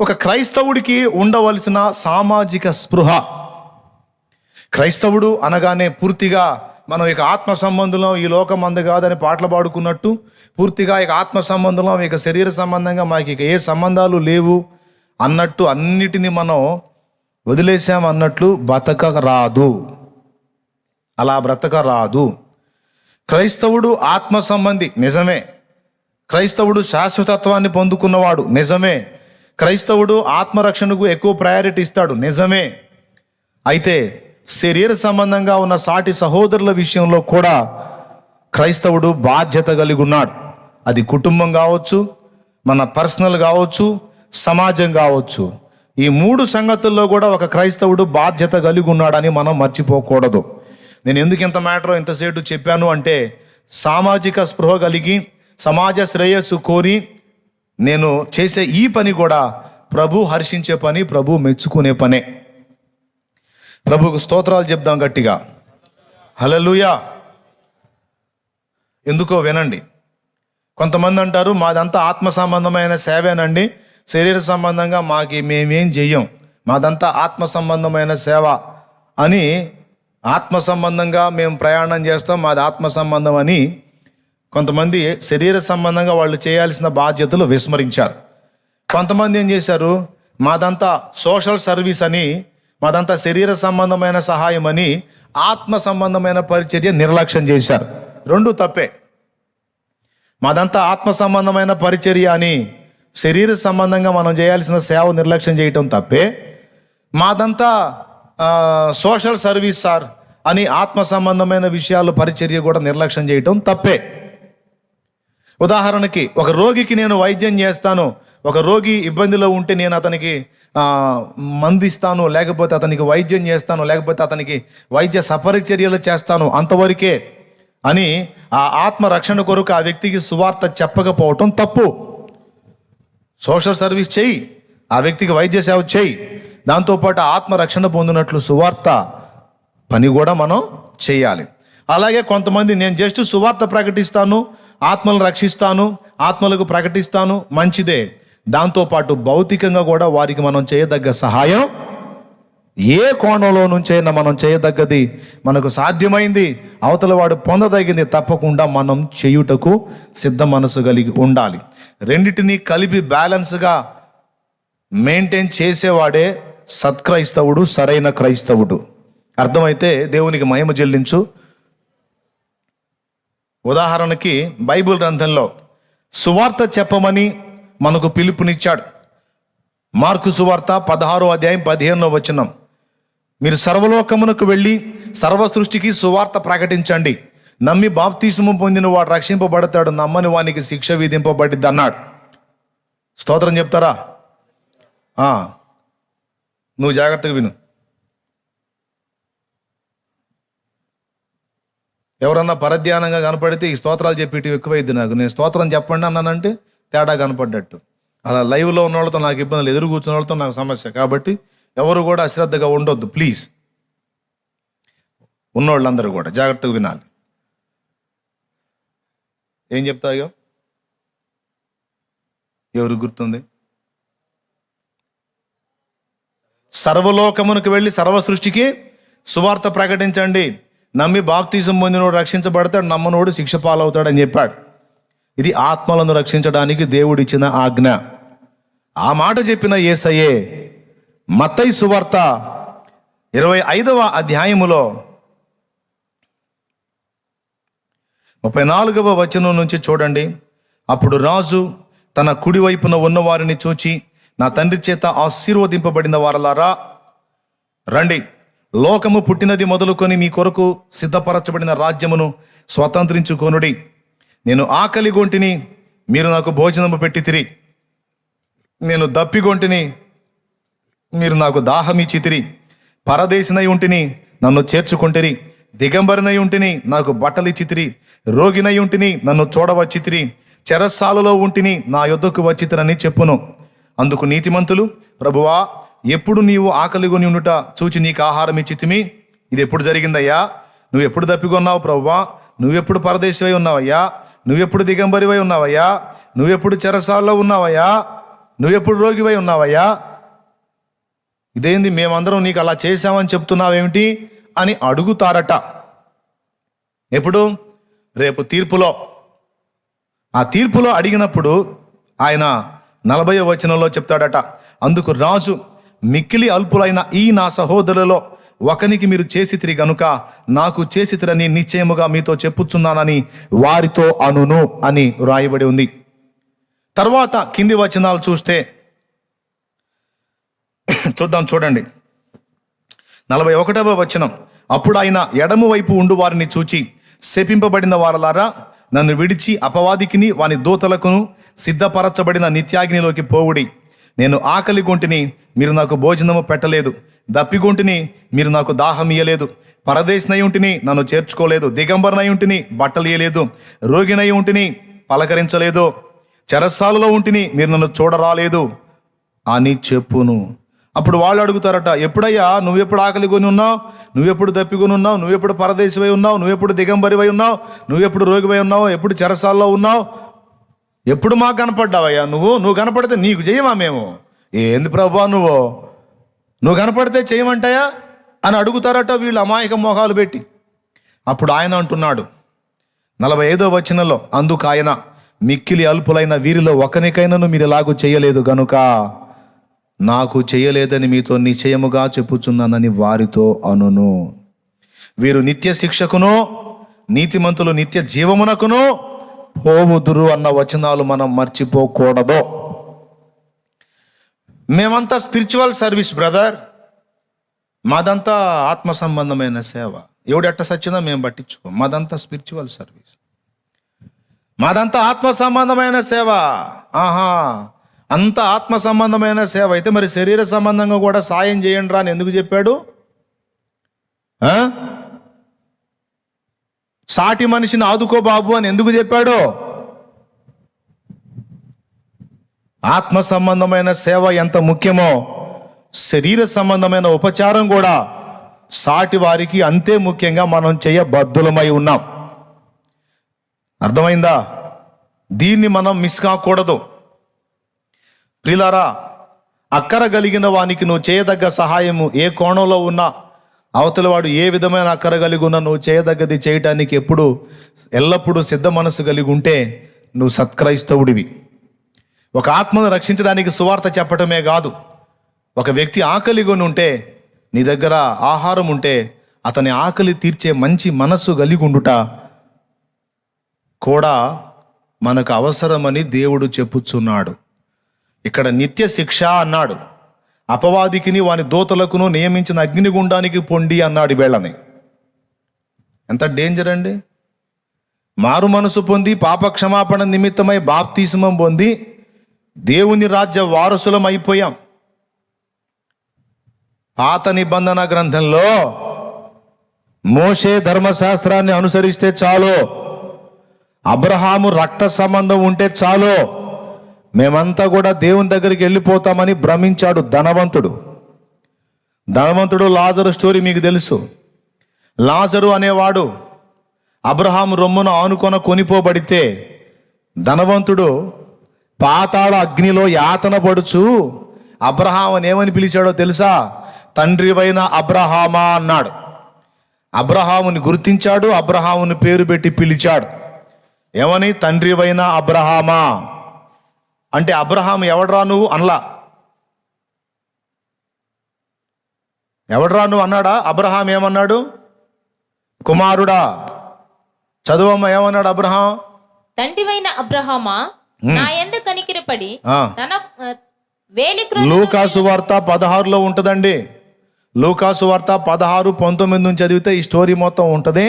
ఒక క్రైస్తవుడికి ఉండవలసిన సామాజిక స్పృహ. క్రైస్తవుడు అనగానే పూర్తిగా మనం ఇక ఆత్మ సంబంధంలో ఈ లోకం అందు కాదని పాటలు పాడుకున్నట్టు, పూర్తిగా ఇక ఆత్మ సంబంధంలో ఇక శరీర సంబంధంగా మాకు ఇక ఏ సంబంధాలు లేవు అన్నట్టు అన్నిటినీ మనం వదిలేసాం అన్నట్లు బ్రతకరాదు. అలా బ్రతకరాదు. క్రైస్తవుడు ఆత్మ సంబంధి నిజమే. క్రైస్తవుడు శాశ్వతత్వాన్ని పొందుకున్నవాడు నిజమే. క్రైస్తవుడు ఆత్మరక్షణకు ఎక్కువ ప్రయారిటీ ఇస్తాడు నిజమే. అయితే శరీర సంబంధంగా ఉన్న సాటి సహోదరుల విషయంలో కూడా క్రైస్తవుడు బాధ్యత కలిగి ఉన్నాడు. అది కుటుంబం కావచ్చు, మన పర్సనల్ కావచ్చు, సమాజం కావచ్చు. ఈ మూడు సంగతుల్లో కూడా ఒక క్రైస్తవుడు బాధ్యత కలిగి ఉన్నాడని మనం మర్చిపోకూడదు. నేను ఎందుకు ఇంత మ్యాటర్ ఇంతసేపు చెప్పాను అంటే, సామాజిక స్పృహ కలిగి సమాజ శ్రేయస్సు కోరి నేను చేసే ఈ పని కూడా ప్రభు హర్షించే పని, ప్రభు మెచ్చుకునే పనే. ప్రభుకు స్తోత్రాలు చెప్దాం గట్టిగా. హల్లెలూయా. ఎందుకో వినండి. కొంతమంది అంటారు మాదంతా ఆత్మ సంబంధమైన సేవేనండి, శరీర సంబంధంగా మేమేం చెయ్యం, మాదంతా ఆత్మ సంబంధమైన సేవ అని, ఆత్మ సంబంధంగా మేము ప్రయాణం చేస్తాం, మాది ఆత్మ సంబంధం అని కొంతమంది శరీర సంబంధంగా వాళ్ళు చేయాల్సిన బాధ్యతలు విస్మరించారు. కొంతమంది ఏం చేశారు, మాదంతా సోషల్ సర్వీస్ అని, మాదంతా శరీర సంబంధమైన సహాయం అని ఆత్మ సంబంధమైన పరిచర్య నిర్లక్ష్యం చేశారు. రెండు తప్పే. మాదంతా ఆత్మ సంబంధమైన పరిచర్య అని శరీర సంబంధంగా మనం చేయాల్సిన సేవ నిర్లక్ష్యం చేయటం తప్పే. మాదంతా సోషల్ సర్వీస్ సార్ అని ఆత్మ సంబంధమైన విషయాలు పరిచర్య కూడా నిర్లక్ష్యం చేయటం తప్పే. ఉదాహరణకి, ఒక రోగికి నేను వైద్యం చేస్తాను, ఒక రోగి ఇబ్బందిలో ఉంటే నేను అతనికి మందిస్తాను, లేకపోతే అతనికి వైద్యం చేస్తాను, లేకపోతే అతనికి వైద్య సపరిచర్యలు చేస్తాను, అంతవరకే అని ఆ ఆత్మ రక్షణ కొరకు ఆ వ్యక్తికి సువార్త చెప్పకపోవటం తప్పు. సోషల్ సర్వీస్ చెయ్యి, ఆ వ్యక్తికి వైద్య సేవ చెయ్యి, దాంతోపాటు ఆత్మ రక్షణ పొందినట్లు సువార్త పని కూడా మనం చేయాలి. అలాగే కొంతమంది నేను జస్ట్ సువార్త ప్రకటిస్తాను, ఆత్మలను రక్షిస్తాను, ఆత్మలకు ప్రకటిస్తాను, మంచిదే. దాంతోపాటు భౌతికంగా కూడా వారికి మనం చేయదగ్గ సహాయం ఏ కోణంలో నుంచైనా మనం చేయదగ్గది, మనకు సాధ్యమైంది, అవతల వాడు పొందదగింది తప్పకుండా మనం చేయుటకు సిద్ధ మనసు కలిగి ఉండాలి. రెండిటినీ కలిపి బ్యాలెన్స్గా మెయింటైన్ చేసేవాడే సత్క్రైస్తవుడు, సరైన క్రైస్తవుడు. అర్థమైతే దేవునికి మహిమ చెల్లించు. ఉదాహరణకి బైబిల్ గ్రంథంలో సువార్త చెప్పమని మనకు పిలుపునిచ్చాడు. మార్కు సువార్త 16వ అధ్యాయం 15వ వచనం, మీరు సర్వలోకమునకు వెళ్ళి సర్వ సృష్టికి సువార్త ప్రకటించండి, నమ్మి బాప్తిస్మము పొందిన వాడు రక్షింపబడతాడు, నమ్మని వానికి శిక్ష విధింపబడిద్ది అన్నాడు. స్తోత్రం చెప్తారా? నువ్వు జాగ్రత్తగా విను. ఎవరన్నా పరధ్యానంగా కనపడితే ఈ స్తోత్రాలు చెప్పేటి ఎక్కువైద్ది నాకు. నేను స్తోత్రం చెప్పండి అన్నానంటే తేడా కనపడ్డట్టు. అలా లైవ్లో ఉన్న వాళ్ళతో నాకు ఇబ్బందులు, ఎదురు కూర్చున్న వాళ్ళతో నాకు సమస్య. కాబట్టి ఎవరు కూడా అశ్రద్ధగా ఉండొద్దు ప్లీజ్. ఉన్నోళ్ళందరూ కూడా జాగ్రత్తగా వినాలి. ఏం చెప్తాయో ఎవరు గుర్తుంది? సర్వలోకమునకు వెళ్ళి సర్వ సృష్టికి సువార్త ప్రకటించండి, నమ్మి బాప్తిజం పొందినోడు రక్షించబడతాడు, నమ్మనోడు శిక్ష పాలవుతాడు అని చెప్పాడు. ఇది ఆత్మలను రక్షించడానికి దేవుడిచ్చిన ఆజ్ఞ. ఆ మాట చెప్పిన యేసయ్యే మత్తయి సువార్త 25వ అధ్యాయములో 34వ వచనం నుంచి చూడండి. అప్పుడు రాజు తన కుడి వైపున ఉన్న వారిని చూచి, నా తండ్రి చేత ఆశీర్వదింపబడిన వారలారా రండి, లోకము పుట్టినది మొదలుకొని మీ కొరకు సిద్ధపరచబడిన రాజ్యమును స్వతంత్రించుకొనుడి. నేను ఆకలిగొంటిని, మీరు నాకు భోజనము పెట్టితిరి, నేను దప్పిగొంటిని, మీరు నాకు దాహమిచ్చితిరి, పరదేశినై ఉంటిని, నన్ను చేర్చుకుంటిరి, దిగంబరినై ఉంటిని, నాకు బట్టలిచ్చితిరి, రోగినై ఉంటిని, నన్ను చూడవచ్చితిరి, చెరసాలలో ఉంటిని, నా యొద్దకు వచ్చితిరని చెప్పును. అందుకు నీతిమంతులు, ప్రభువా, ఎప్పుడు నీవు ఆకలిగొని ఉండుట చూచి నీకు ఆహారం ఇచ్చితిమి, ఇది ఎప్పుడు జరిగిందయ్యా? నువ్వు ఎప్పుడు దప్పికొన్నావు ప్రభువా? నువ్వెప్పుడు పరదేశివై ఉన్నావయ్యా? నువ్వెప్పుడు దిగంబరివై ఉన్నావయ్యా? నువ్వెప్పుడు చెరసాలలో ఉన్నావయ్యా నువ్వెప్పుడు రోగివై ఉన్నావయ్యా? ఇదేంది మేమందరం నీకు అలా చేశామని చెప్తున్నావేమిటి అని అడుగుతారట. ఎప్పుడు? రేపు తీర్పులో. ఆ తీర్పులో అడిగినప్పుడు ఆయన 40వ వచనంలో చెప్తాడట, అందుకు రాజు, మిక్కిలి అల్పులైన ఈ నా సహోదరులలో ఒకనికి మీరు చేసితిరి గనుక నాకు చేసితిరని నిశ్చయముగా మీతో చెప్పుచున్నానని వారితో అనును అని వ్రాయబడి ఉంది. తర్వాత కింది వచనాలు చూస్తే చూడండి. 41వ వచనం, అప్పుడు ఆయన ఎడము వైపు ఉండు వారిని చూచి, శపింపబడిన వారలారా, నన్ను విడిచి అపవాదికిని వాని దూతలకును సిద్ధపరచబడిన నిత్యాగ్నిలోకి పోవుడి. నేను ఆకలి గొంటిని, మీరు నాకు భోజనము పెట్టలేదు. దప్పిగొంటిని, మీరు నాకు దాహం ఇయ్యలేదు. పరదేశినై ఉంటిని, నన్ను చేర్చుకోలేదు. దిగంబరనై ఉంటిని, బట్టలు ఇయ్యలేదు. రోగినై ఉంటిని, పలకరించలేదు. చెరసాలలో ఉంటిని, మీరు నన్ను చూడరాలేదు అని చెప్పును. అప్పుడు వాళ్ళు అడుగుతారట, ఎప్పుడయ్యా నువ్వెప్పుడు ఆకలి కొని ఉన్నావు? నువ్వెప్పుడు దప్పికొని ఉన్నావు? నువ్వెప్పుడు పరదేశివై ఉన్నావు? నువ్వెప్పుడు దిగంబరివై ఉన్నావు? నువ్వెప్పుడు రోగివై ఉన్నావు? ఎప్పుడు చెరసాల్లో ఉన్నావు? ఎప్పుడు మాకు కనపడ్డావయ్యా? నువ్వు కనపడితే నీకు చేయమా మేము? ఏంది ప్రభువా నువ్వు కనపడితే చేయమంటాయా అని అడుగుతారట వీళ్ళు అమాయక మోహాలు పెట్టి. అప్పుడు ఆయన అంటున్నాడు 45వ వచనంలో, అందుకు ఆయన, మిక్కిలి అల్పులైన వీరిలో ఒకనికైనాను మీరు ఎలాగూ చేయలేదు గనుక నాకు చేయలేదని మీతో నిశ్చయముగా చెప్పుచున్నానని వారితో అనును. వీరు నిత్య శిక్షకును, నీతిమంతులు నిత్య జీవమునకును పోవుదురు అన్న వచనాలు మనం మర్చిపోకూడదు. మేమంతా స్పిరిచువల్ సర్వీస్ బ్రదర్, మాదంతా ఆత్మ సంబంధమైన సేవ. ఎవడెట్ట సచ్చినా మేము పట్టించుకో, మాదంతా స్పిరిచువల్ సర్వీస్, మాదంతా ఆత్మ సంబంధమైన సేవ. అంత ఆత్మ సంబంధమైన సేవ అయితే మరి శరీర సంబంధంగా కూడా సాయం చేయండి రా అని ఎందుకు చెప్పాడు? సాటి మనిషిని ఆదుకో బాబు అని ఎందుకు చెప్పాడు? ఆత్మ సంబంధమైన సేవ ఎంత ముఖ్యమో శరీర సంబంధమైన ఉపచారం కూడా సాటి వారికి అంతే ముఖ్యంగా మనం చేయబద్ధులమై ఉన్నాం. అర్థమైందా? దీన్ని మనం మిస్ కాకూడదు. ప్రియులారా, అక్కర కలిగిన వానికి నువ్వు చేయదగ్గ సహాయము ఏ కోణంలో ఉన్నా, అవతల వాడు ఏ విధమైన అక్కర కలిగి ఉన్నా నువ్వు చేయదగ్గది చేయటానికి ఎల్లప్పుడూ సిద్ధ మనసు కలిగి ఉంటే నువ్వు సత్క్రైస్తవుడివి. ఒక ఆత్మను రక్షించడానికి సువార్త చెప్పటమే కాదు, ఒక వ్యక్తి ఆకలి కొని ఉంటే నీ దగ్గర ఆహారం ఉంటే అతని ఆకలి తీర్చే మంచి మనస్సు కలిగి ఉండుట కూడా మనకు అవసరమని దేవుడు చెప్పుచున్నాడు. ఇక్కడ నిత్య శిక్ష అన్నాడు, అపవాదికిని వాని దూతలకును నియమించిన అగ్నిగుండానికి పొండి అన్నాడు. వీళ్ళని ఎంత డేంజర్ అండి! మారు మనసు పొంది పాపక్షమాపణ నిమిత్తమై బాప్తిస్మం పొంది దేవుని రాజ్య వారసులం అయిపోయాం. పాత నిబంధన గ్రంథంలో మోషే ధర్మశాస్త్రాన్ని అనుసరిస్తే చాలు, అబ్రహాము రక్త సంబంధం ఉంటే చాలు, మేమంతా కూడా దేవుని దగ్గరికి వెళ్ళిపోతామని భ్రమించాడు ధనవంతుడు. లాజరు స్టోరీ మీకు తెలుసు. లాజరు అనేవాడు అబ్రహాము రొమ్మును ఆనుకొన కొనిపోబడితే ధనవంతుడు పాతాళ అగ్నిలో యాతన పడుచు అబ్రహాముని ఏమని పిలిచాడో తెలుసా? తండ్రివైన అబ్రహామా అన్నాడు. అబ్రహాముని గుర్తించాడు, అబ్రహాముని పేరు పెట్టి పిలిచాడు. ఏమని? తండ్రివైన అబ్రహామా. అంటే అబ్రహాం ఎవడ్రా నువ్వు అనలా. ఎవడ్రా నువ్వు అన్నాడా? అబ్రహాం ఏమన్నాడు? కుమారుడా. చదువమ్మ, ఏమన్నాడు అబ్రహాం? తండ్రివైన అబ్రహామా, నా యందు కనికరపడి తన లూకాసు వార్త 16లో ఉంటదండి. లూకాసు వార్త 16:19 నుంచి చదివితే ఈ స్టోరీ మొత్తం ఉంటది.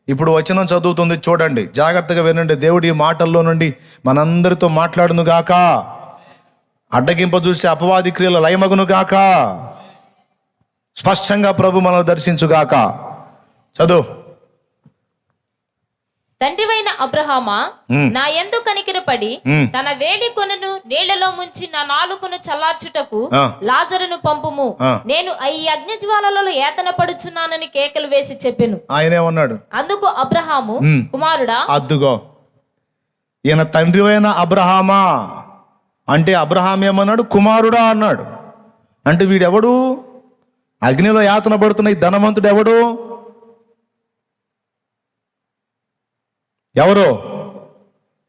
ఇప్పుడు వచనం చదువుతుంది, చూడండి, జాగ్రత్తగా వినండి. దేవుడి మాటల్లో నుండి మనందరితో మాట్లాడును గాక, అడ్డగింప చూసి అపవాది క్రియలు లయమగును గాక, స్పష్టంగా ప్రభు మనల్ని దర్శించుగాక. చదువు. తండ్రివైన అబ్రహామా, నా యందు కనికరపడి తన వేడి కొనను నీళ్లలో ముంచి నా నాలుకను చల్లార్చుటకు లాజరును పంపుము, నేను ఈ అగ్ని జ్వాలలలో ఏతన పడుచున్నానని కేకలు వేసి చెప్పెను. ఆయనేమన్నాడు? అందుకు అబ్రహాము, కుమారుడా. అద్దుగో, ఈయన తండ్రివైన అబ్రహామా, అంటే అబ్రహాం ఏమన్నాడు? కుమారుడా అన్నాడు. అంటే వీడెవడు? అగ్నిలో యాతన పడుతున్న ఈ ధనవంతుడు ఎవడు? ఎవరు?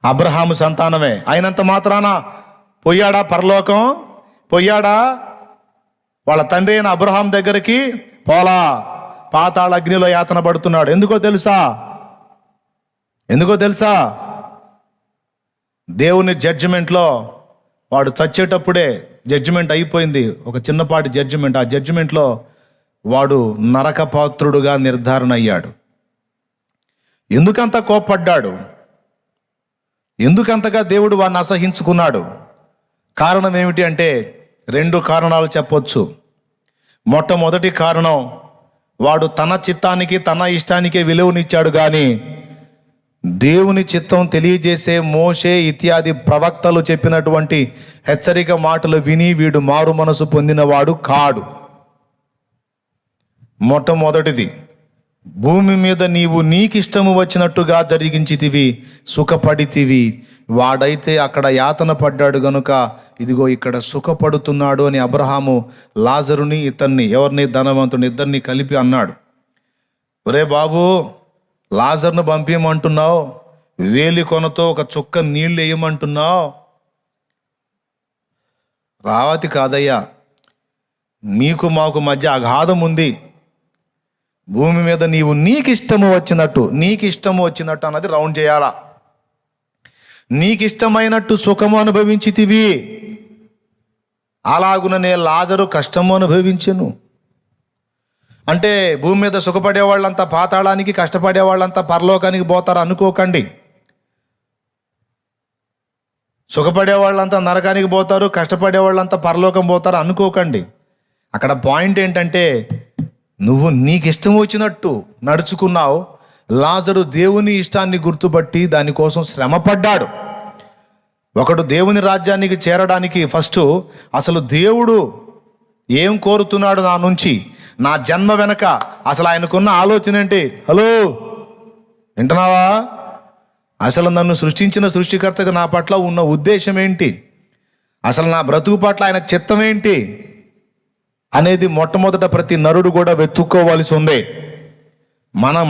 అబ్రహాము సంతానమే. అయినంత మాత్రాన పోయాడా పరలోకం? పోయాడా? వాళ్ళ తండ్రి అయిన అబ్రహాం దగ్గరికి పోలా, పాతాళ అగ్నిలో యాతన పడుతున్నాడు. ఎందుకో తెలుసా? దేవుని జడ్జిమెంట్లో వాడు చచ్చేటప్పుడే జడ్జిమెంట్ అయిపోయింది, ఒక చిన్నపాటి జడ్జిమెంట్. ఆ జడ్జిమెంట్లో వాడు నరకపాత్రుడుగా నిర్ధారణ అయ్యాడు. ఎందుకంత కోప్పడ్డాడు? ఎందుకంతగా దేవుడు వాడిని అసహించుకున్నాడు? కారణం ఏమిటి అంటే 2 కారణాలు చెప్పొచ్చు. మొట్టమొదటి కారణం, వాడు తన చిత్తానికి తన ఇష్టానికే విలువనిచ్చాడు, కానీ దేవుని చిత్తం తెలియజేసే మోషే ఇత్యాది ప్రవక్తలు చెప్పినటువంటి హెచ్చరిక మాటలు విని వీడు మారు మనసు పొందినవాడు కాడు. మొట్టమొదటిది, భూమి మీద నీవు నీకిష్టము వచ్చినట్టుగా జరిగించితివి, సుఖపడితివి. వాడైతే అక్కడ యాతన పడ్డాడు గనుక ఇదిగో ఇక్కడ సుఖపడుతున్నాడు అని అబ్రహాము లాజరుని, ఎవరిని? ధనవంతుని, ఇద్దరిని కలిపి అన్నాడు, ఒరే బాబు, లాజర్ను పంపించమంటున్నావు, వేలి కొనతో ఒక చుక్క నీళ్లు వేయమంటున్నావు. రావతి కాదయ్యా, మీకు మాకు మధ్య అగాధం ఉంది. భూమి మీద నీవు నీకిష్టము వచ్చినట్టు అన్నది రౌండ్ చేయాలా. నీకిష్టమైనట్టు సుఖము అనుభవించితివి, అలాగుననే లాజరు కష్టము అనుభవించెను. అంటే భూమి మీద సుఖపడే వాళ్ళంతా పాతాళానికి, కష్టపడే వాళ్ళంతా పరలోకానికి పోతారు అనుకోకండి. సుఖపడే వాళ్ళంతా నరకానికి పోతారు, కష్టపడే వాళ్ళంతా పరలోకం పోతారు అనుకోకండి. అక్కడ పాయింట్ ఏంటంటే, నువ్వు నీకు ఇష్టం వచ్చినట్టు నడుచుకున్నావు. లాజరు దేవుని ఇష్టాన్ని గుర్తుపట్టి దానికోసం శ్రమపడ్డాడు. ఒకడు దేవుని రాజ్యానికి చేరడానికి ఫస్ట్ అసలు దేవుడు ఏం కోరుతున్నాడు నా నుంచి, నా జన్మ వెనక అసలు ఆయనకున్న ఆలోచన ఏంటి? హలో, వింటున్నావా? అసలు నన్ను సృష్టించిన సృష్టికర్తకు నా పట్ల ఉన్న ఉద్దేశం ఏంటి, అసలు నా బ్రతుకు పట్ల ఆయన చిత్తం ఏంటి అనేది మొట్టమొదట ప్రతి నరుడు కూడా వెతుక్కోవాల్సి ఉంది.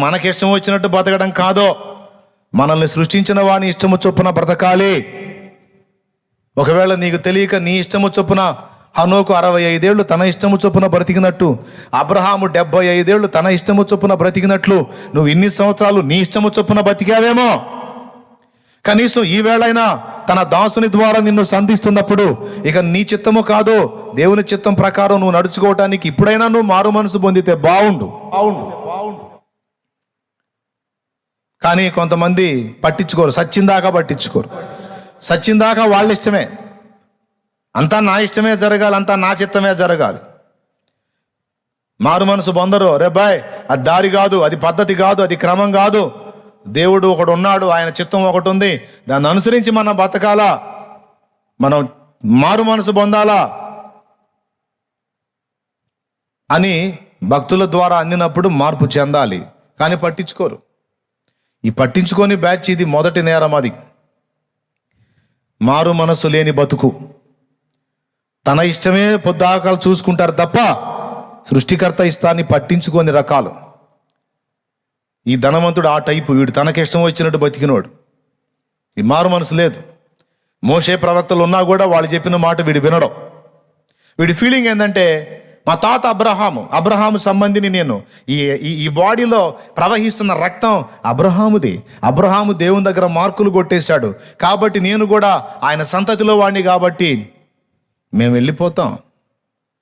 మనకిష్టం వచ్చినట్టు బతకడం కాదో, మనల్ని సృష్టించిన వాని ఇష్టము చొప్పున బ్రతకాలి. ఒకవేళ నీకు తెలియక నీ ఇష్టము చొప్పున హనోకు 65 ఏళ్ళు తన ఇష్టము చొప్పున బ్రతికినట్టు, అబ్రహాము 75 ఏళ్ళు తన ఇష్టము చొప్పున బ్రతికినట్లు నువ్వు ఇన్ని సంవత్సరాలు నీ ఇష్టము చొప్పున బతికావేమో. కనీసం ఈ వేళైనా తన దాసుని ద్వారా నిన్ను సంధిస్తున్నప్పుడు ఇక నీ చిత్తము కాదు, దేవుని చిత్తం ప్రకారం నువ్వు నడుచుకోవటానికి ఇప్పుడైనా నువ్వు మారు మనసు పొందితే బాగుండు. కానీ కొంతమంది పట్టించుకోరు, సచ్చిందాకా పట్టించుకోరు. సచ్చిందాకా వాళ్ళ ఇష్టమే, అంతా నా ఇష్టమే జరగాలి, అంతా నా చిత్తమే జరగాలి. మారు మనసు పొందరు. రే బాయ్, అది దారి కాదు, అది పద్ధతి కాదు, అది క్రమం కాదు. దేవుడు ఒకడు ఉన్నాడు, ఆయన చిత్తం ఒకటి ఉంది, దాన్ని అనుసరించి మనం బతకాలా, మనం మారు మనసు పొందాలా అని భక్తుల ద్వారా అందినప్పుడు మార్పు చెందాలి. కానీ పట్టించుకోరు. ఈ పట్టించుకొని బ్యాచ్ ఇది మొదటి నేరం. అది మారు మనసు లేని బతుకు. తన ఇష్టమే పొద్దాకాలు చూసుకుంటారు తప్ప సృష్టికర్త ఇష్టాన్ని పట్టించుకొని రకాలు. ఈ ధనవంతుడు ఆ టైపు, వీడు తనకిష్టం వచ్చినట్టు బతికినోడు. ఈ మారు మనసు లేదు. మోషే ప్రవక్తలు ఉన్నా కూడా వాళ్ళు చెప్పిన మాట వీడు వినడం. వీడి ఫీలింగ్ ఏంటంటే, మా తాత అబ్రహాము సంబంధిని నేను, ఈ బాడీలో ప్రవహిస్తున్న రక్తం అబ్రహాముది. అబ్రహాము దేవుని దగ్గర మార్కులు కొట్టేశాడు కాబట్టి నేను కూడా ఆయన సంతతిలో వాడిని కాబట్టి మేము వెళ్ళిపోతాం.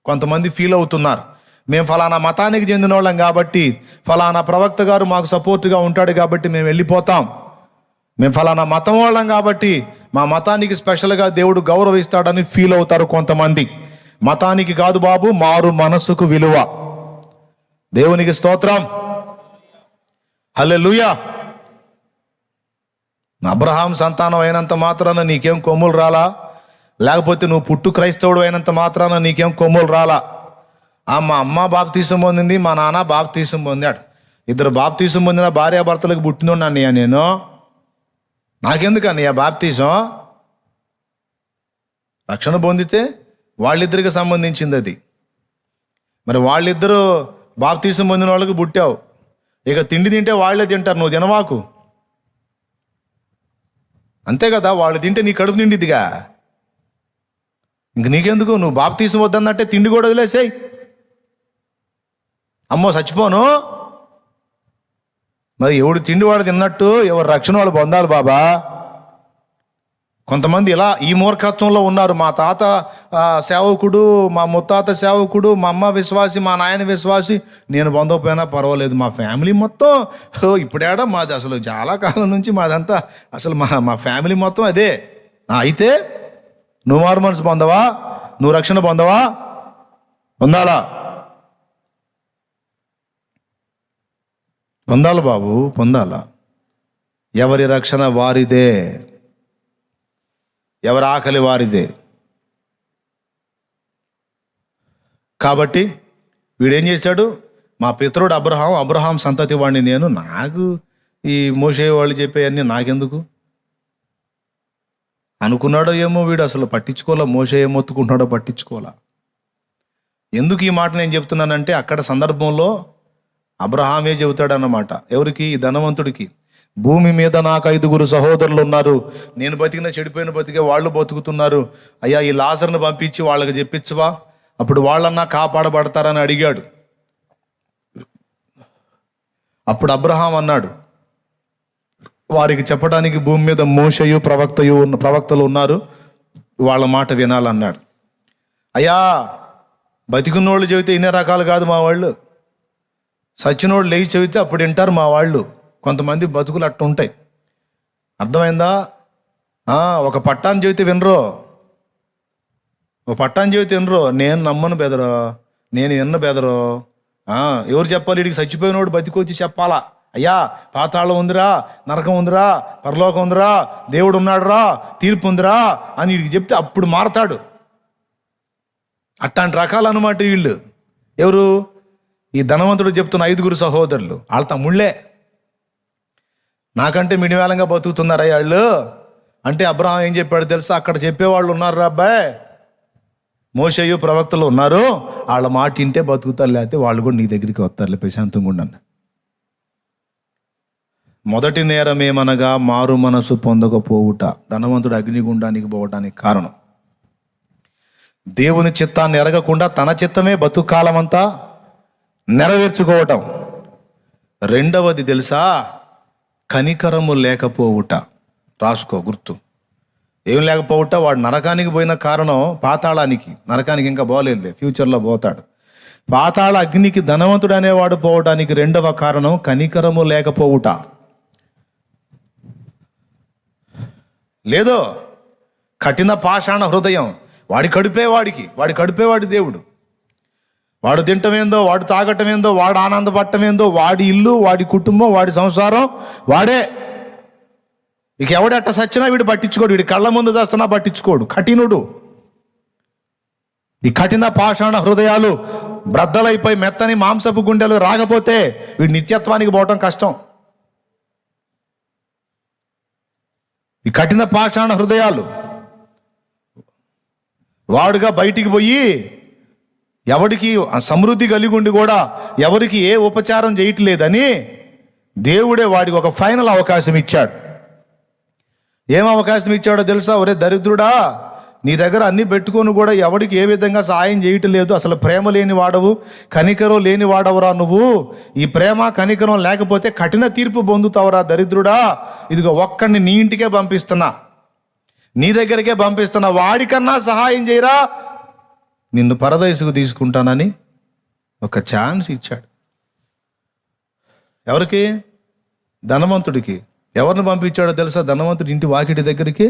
కొంతమంది ఫీల్ అవుతున్నారు, మేము ఫలానా మతానికి చెందిన వాళ్ళం కాబట్టి, ఫలానా ప్రవక్త గారు మాకు సపోర్ట్గా ఉంటాడు కాబట్టి మేము వెళ్ళిపోతాం. మేము ఫలానా మతం వాళ్ళం కాబట్టి మా మతానికి స్పెషల్గా దేవుడు గౌరవిస్తాడని ఫీల్ అవుతారు కొంతమంది. మతానికి కాదు బాబు, మారు మనసుకు విలువ. దేవునికి స్తోత్రం, హల్లెలూయా. అబ్రహాం సంతానం అయినంత మాత్రాన నీకేం కొమ్ములు రాలా, లేకపోతే నువ్వు పుట్టు క్రైస్తవుడు అయినంత మాత్రాన నీకేం కొమ్ములు రాలా. మా అమ్మ బాప్తీసం పొందింది, మా నాన్న బాప్తీసం పొందాడు. ఇద్దరు బాప్తీసం పొందిన భార్యాభర్తలకు పుట్టినోడు అన్నయ్య నేను. నాకెందుకు అన్నయ్య బాప్తీసం? రక్షణ పొందితే వాళ్ళిద్దరికి సంబంధించింది అది. మరి వాళ్ళిద్దరూ బాప్తీసం పొందిన వాళ్ళకి పుట్టావు, ఇక తిండి తింటే వాళ్ళే తింటారు, నువ్వు తినవాకు. అంతే కదా, వాళ్ళు తింటే నీ కడుపు నిండిద్దిగా. ఇంక నీకెందుకు, నువ్వు బాప్తీసం వద్దన్నట్టే తిండి కూడా వదిలేసేయ్. అమ్మో చచ్చిపోను. మరి ఎవడు తిండి వాడు తిన్నట్టు ఎవరు రక్షణ వాళ్ళు పొందాలి బాబా. కొంతమంది ఇలా ఈ మూర్ఖత్వంలో ఉన్నారు. మా తాత సేవకుడు, మా ముత్తాత సేవకుడు, మా అమ్మ విశ్వాసి, మా నాయన విశ్వాసి, నేను పొందకపోయినా పర్వాలేదు, మా ఫ్యామిలీ మొత్తం ఇప్పుడేడా మాది అసలు చాలా కాలం నుంచి మాదంతా అసలు మా ఫ్యామిలీ మొత్తం అదే. అయితే నువ్వు మారు మనసు పొందవా? నువ్వు రక్షణ పొందవా? పొందాలా? పొందాలి బాబు, పొందాలా. ఎవరి రక్షణ వారిదే, ఎవరి ఆకలి వారిదే. కాబట్టి వీడేం చేశాడు? మా పితరుడు అబ్రహాం సంతతి వాడిని నేను, నాకు ఈ మోషే వాళ్ళు చెప్పేవన్నీ నాకెందుకు అనుకున్నాడో ఏమో. వీడు అసలు పట్టించుకోవాలా, మోషే ఏమొత్తుకుంటున్నాడో పట్టించుకోవాలా. ఎందుకు ఈ మాట నేను చెప్తున్నానంటే, అక్కడ సందర్భంలో అబ్రహామే చెబుతాడన్నమాట. ఎవరికి? ఈ ధనవంతుడికి. భూమి మీద నాకు 5 సహోదరులు ఉన్నారు, నేను బతికిన చెడిపోయిన బతికే వాళ్ళు బతుకుతున్నారు. అయ్యా ఈ లాజర్ను పంపించి వాళ్ళకి చెప్పించవా, అప్పుడు వాళ్ళన్నా కాపాడబడతారని అడిగాడు. అప్పుడు అబ్రహాం అన్నాడు, వారికి చెప్పడానికి భూమి మీద మోషేయు ప్రవక్తలు ఉన్నారు, వాళ్ళ మాట వినాలన్నాడు. అయ్యా బతికున్నోళ్ళు చెబితే ఇన్ని రకాలు కాదు మా వాళ్ళు, సచ్చినోళ్ళు లేచి చెబితే అప్పుడు వింటారు మా వాళ్ళు. కొంతమంది బతుకులు అట్టు ఉంటాయి, అర్థమైందా? ఒక పట్టాన్ని చెబితే వినరో, ఒక పట్టాన్ని చెబితే వినరో. నేను నమ్మను బెదరో, నేను విన్న బెదరో. ఎవరు చెప్పాలి? వీడికి చచ్చిపోయినోడు బతికొచ్చి చెప్పాలా, అయ్యా పాతాళం ఉందిరా, నరకం ఉందిరా, పరలోకం ఉందిరా, దేవుడు ఉన్నాడురా, తీర్పు ఉందిరా అని వీడికి చెప్తే అప్పుడు మారతాడు. అట్లాంటి రకాలు అన్నమాట వీళ్ళు. ఎవరు? ఈ ధనవంతుడు చెప్తున్న 5 సహోదరులు, వాళ్ళ తమ్ముళ్ళే. నాకంటే మిడివేలంగా బతుకుతున్నారా వాళ్ళు అంటే, అబ్రహాం ఏం చెప్పాడు తెలుసా? అక్కడ చెప్పేవాళ్ళు ఉన్నారు అబ్బాయి, మోషేయు ప్రవక్తలు ఉన్నారు, వాళ్ళ మాట వింటే బతుకుతారు, లేకపోతే వాళ్ళు కూడా నీ దగ్గరికి వస్తారులే, ప్రశాంతంగా ఉండను. మొదటి నేరం ఏమనగా మారు మనసు పొందకపోవుట. ధనవంతుడు అగ్నిగుండానికి పోవడానికి కారణం దేవుని చిత్తాన్ని ఎరగకుండా తన చిత్తమే బతుకాలమంతా నెరవేర్చుకోవటం. రెండవది తెలుసా? కనికరము లేకపోవుట. రాసుకో, గుర్తు. ఏం లేకపోవుట? వాడు నరకానికి పోయిన కారణం పాతాళానికి, నరకానికి ఇంకా పోలేదు, ఫ్యూచర్లో పోతాడు. పాతాళ అగ్నికి ధనవంతుడు అనేవాడు పోవడానికి రెండవ కారణం కనికరము లేకపోవుట. లేదో కఠిన పాషాణ హృదయం. వాడి కడుపేవాడి దేవుడు. వాడు తింటమేందో, వాడు తాగటమేందో, వాడు ఆనందపడటమేందో, వాడి ఇల్లు, వాడి కుటుంబం, వాడి సంసారం వాడే. ఇక ఎవడెట్ట సచ్చినా వీడు పట్టించుకోడు, వీడి కళ్ళ ముందు చేస్తున్నా పట్టించుకోడు. కఠినుడు. ఈ కఠిన పాషాణ హృదయాలు బ్రద్దలైపోయి మెత్తని మాంసపు గుండెలు రాకపోతే వీడి నిత్యత్వానికి పోవటం కష్టం. ఈ కఠిన పాషాణ హృదయాలు వాడుగా బయటికి పోయి ఎవడికి సమృద్ధి కలిగి ఉండి కూడా ఎవరికి ఏ ఉపచారం చేయట్లేదని దేవుడే వాడికి ఒక ఫైనల్ అవకాశం ఇచ్చాడు. ఏం అవకాశం ఇచ్చాడో తెలుసా? ఒరే దరిద్రుడా, నీ దగ్గర అన్ని పెట్టుకొని కూడా ఎవడికి ఏ విధంగా సాయం చేయటం లేదు, అసలు ప్రేమ లేని వాడవు, కనికరం లేని వాడవురా నువ్వు. ఈ ప్రేమ కనికరం లేకపోతే కఠిన తీర్పు పొందుతావురా దరిద్రుడా. ఇదిగో ఒక్కడిని నీ ఇంటికే పంపిస్తున్నా, నీ దగ్గరికే పంపిస్తున్నా, వాడికన్నా సహాయం చేయరా, నిన్ను పరదేశుకు తీసుకుంటానని ఒక ఛాన్స్ ఇచ్చాడు. ఎవరికి? ధనవంతుడికి. ఎవరిని పంపించాడో తెలుసా? ధనవంతుడి ఇంటి వాకిటి దగ్గరికి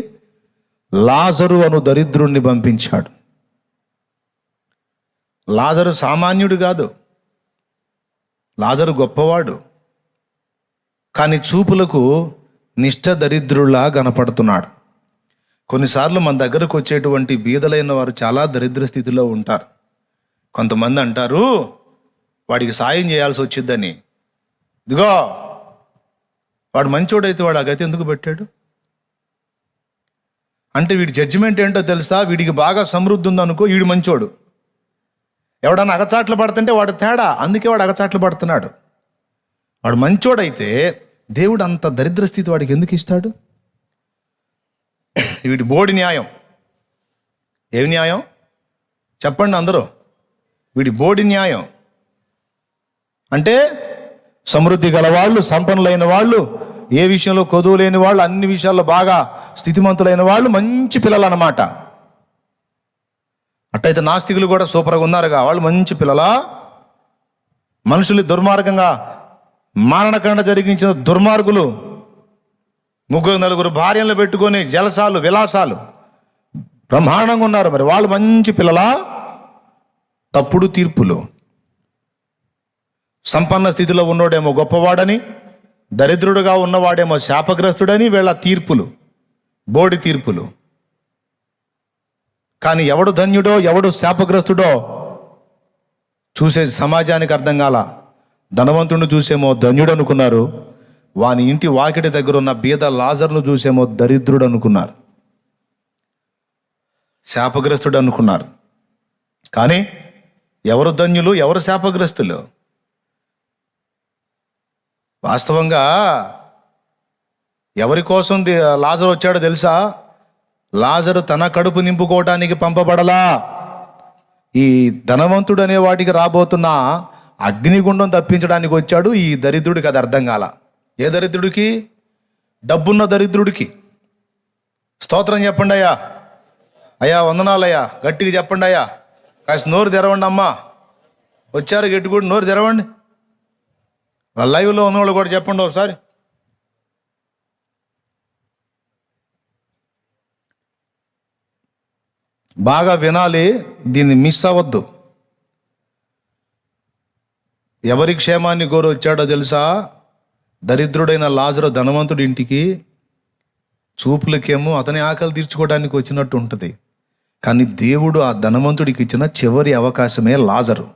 లాజరు అను దరిద్రుణ్ణి పంపించాడు. లాజరు సామాన్యుడు కాదు, లాజరు గొప్పవాడు. కానీ చూపులకు నిష్ఠ దరిద్రులా కనపడుతున్నాడు. కొన్నిసార్లు మన దగ్గరకు వచ్చేటువంటి బీదలైన వారు చాలా దరిద్ర స్థితిలో ఉంటారు. కొంతమంది అంటారు వాడికి సాయం చేయాల్సి వచ్చిద్దని. ఇదిగో వాడు మంచోడైతే వాడు ఆ గతి ఎందుకు పెట్టాడు? అంటే వీడి జడ్జిమెంట్ ఏంటో తెలుసా? వీడికి బాగా సమృద్ధి ఉందనుకో, వీడు మంచోడు. ఎవడన్నా అగచాట్లు పడుతుంటే వాడు తేడా, అందుకే వాడు అగచాట్లు పడుతున్నాడు. వాడు మంచోడైతే దేవుడు అంత దరిద్ర స్థితి వాడికి ఎందుకు ఇస్తాడు? వీడి బోడి న్యాయం. ఏమి న్యాయం చెప్పండి అందరూ? వీడి బోడి న్యాయం. అంటే సమృద్ధి గల వాళ్ళు, సంపన్నులైన వాళ్ళు, ఏ విషయంలో కొదువు లేని వాళ్ళు, అన్ని విషయాల్లో బాగా స్థితిమంతులైన వాళ్ళు మంచి పిల్లలు అన్నమాట. అట్టయితే నాస్తికులు కూడా సూపర్గా ఉన్నారుగా, వాళ్ళు మంచి పిల్లలా? మనుషుల్ని దుర్మార్గంగా మారణకాండ జరిగించిన దుర్మార్గులు, 3-4 భార్యలను పెట్టుకొని జలసాలు విలాసాలు బ్రహ్మాండంగా ఉన్నారు. మరి వాళ్ళు మంచి పిల్లలా? తప్పుడు తీర్పులు. సంపన్న స్థితిలో ఉన్నోడేమో గొప్పవాడని, దరిద్రుడుగా ఉన్నవాడేమో శాపగ్రస్తుడని వీళ్ళ తీర్పులు, బోడి తీర్పులు. కానీ ఎవడు ధన్యుడో ఎవడు శాపగ్రస్తుడో చూసే సమాజానికి అర్థం కాల. ధనవంతుడిని చూసేమో ధన్యుడు అనుకున్నారు, వాని ఇంటి వాకిటి దగ్గర ఉన్న బీద లాజర్ను చూసేమో దరిద్రుడు అనుకున్నారు, శాపగ్రస్తుడు అనుకున్నారు. కానీ ఎవరు ధన్యులు, ఎవరు శాపగ్రస్తులు? వాస్తవంగా ఎవరి కోసం లాజరు వచ్చాడో తెలుసా? లాజరు తన కడుపు నింపుకోవటానికి పంపబడలా. ఈ ధనవంతుడు అనే వాటికి రాబోతున్న అగ్నిగుండం తప్పించడానికి వచ్చాడు. ఈ దరిద్రుడికి అది అర్థం కాల. ఏ దరిద్రుడికి? డబ్బున్న దరిద్రుడికి. స్తోత్రం చెప్పండి అయ్యా. అయ్యా వందనాలయ్యా, గట్టిగా చెప్పండి అయ్యా. కాస్త నోరు తెరవండి అమ్మా. వచ్చారు గట్టి కూడా నోరు తెరవండి. లైవ్లో ఉన్నవాళ్ళు కూడా చెప్పండి ఒకసారి. బాగా వినాలి, దీన్ని మిస్ అవ్వద్దు. ఎవరి క్షేమాన్ని కోరి వచ్చాడో తెలుసా? దరిద్రుడైన లాజరు ధనవంతుడి ఇంటికి చూపులకేమో అతని ఆకలి తీర్చుకోవడానికి వచ్చినట్టు ఉంటుంది. కానీ దేవుడు ఆ ధనవంతుడికి ఇచ్చిన చివరి అవకాశమే లాజరు.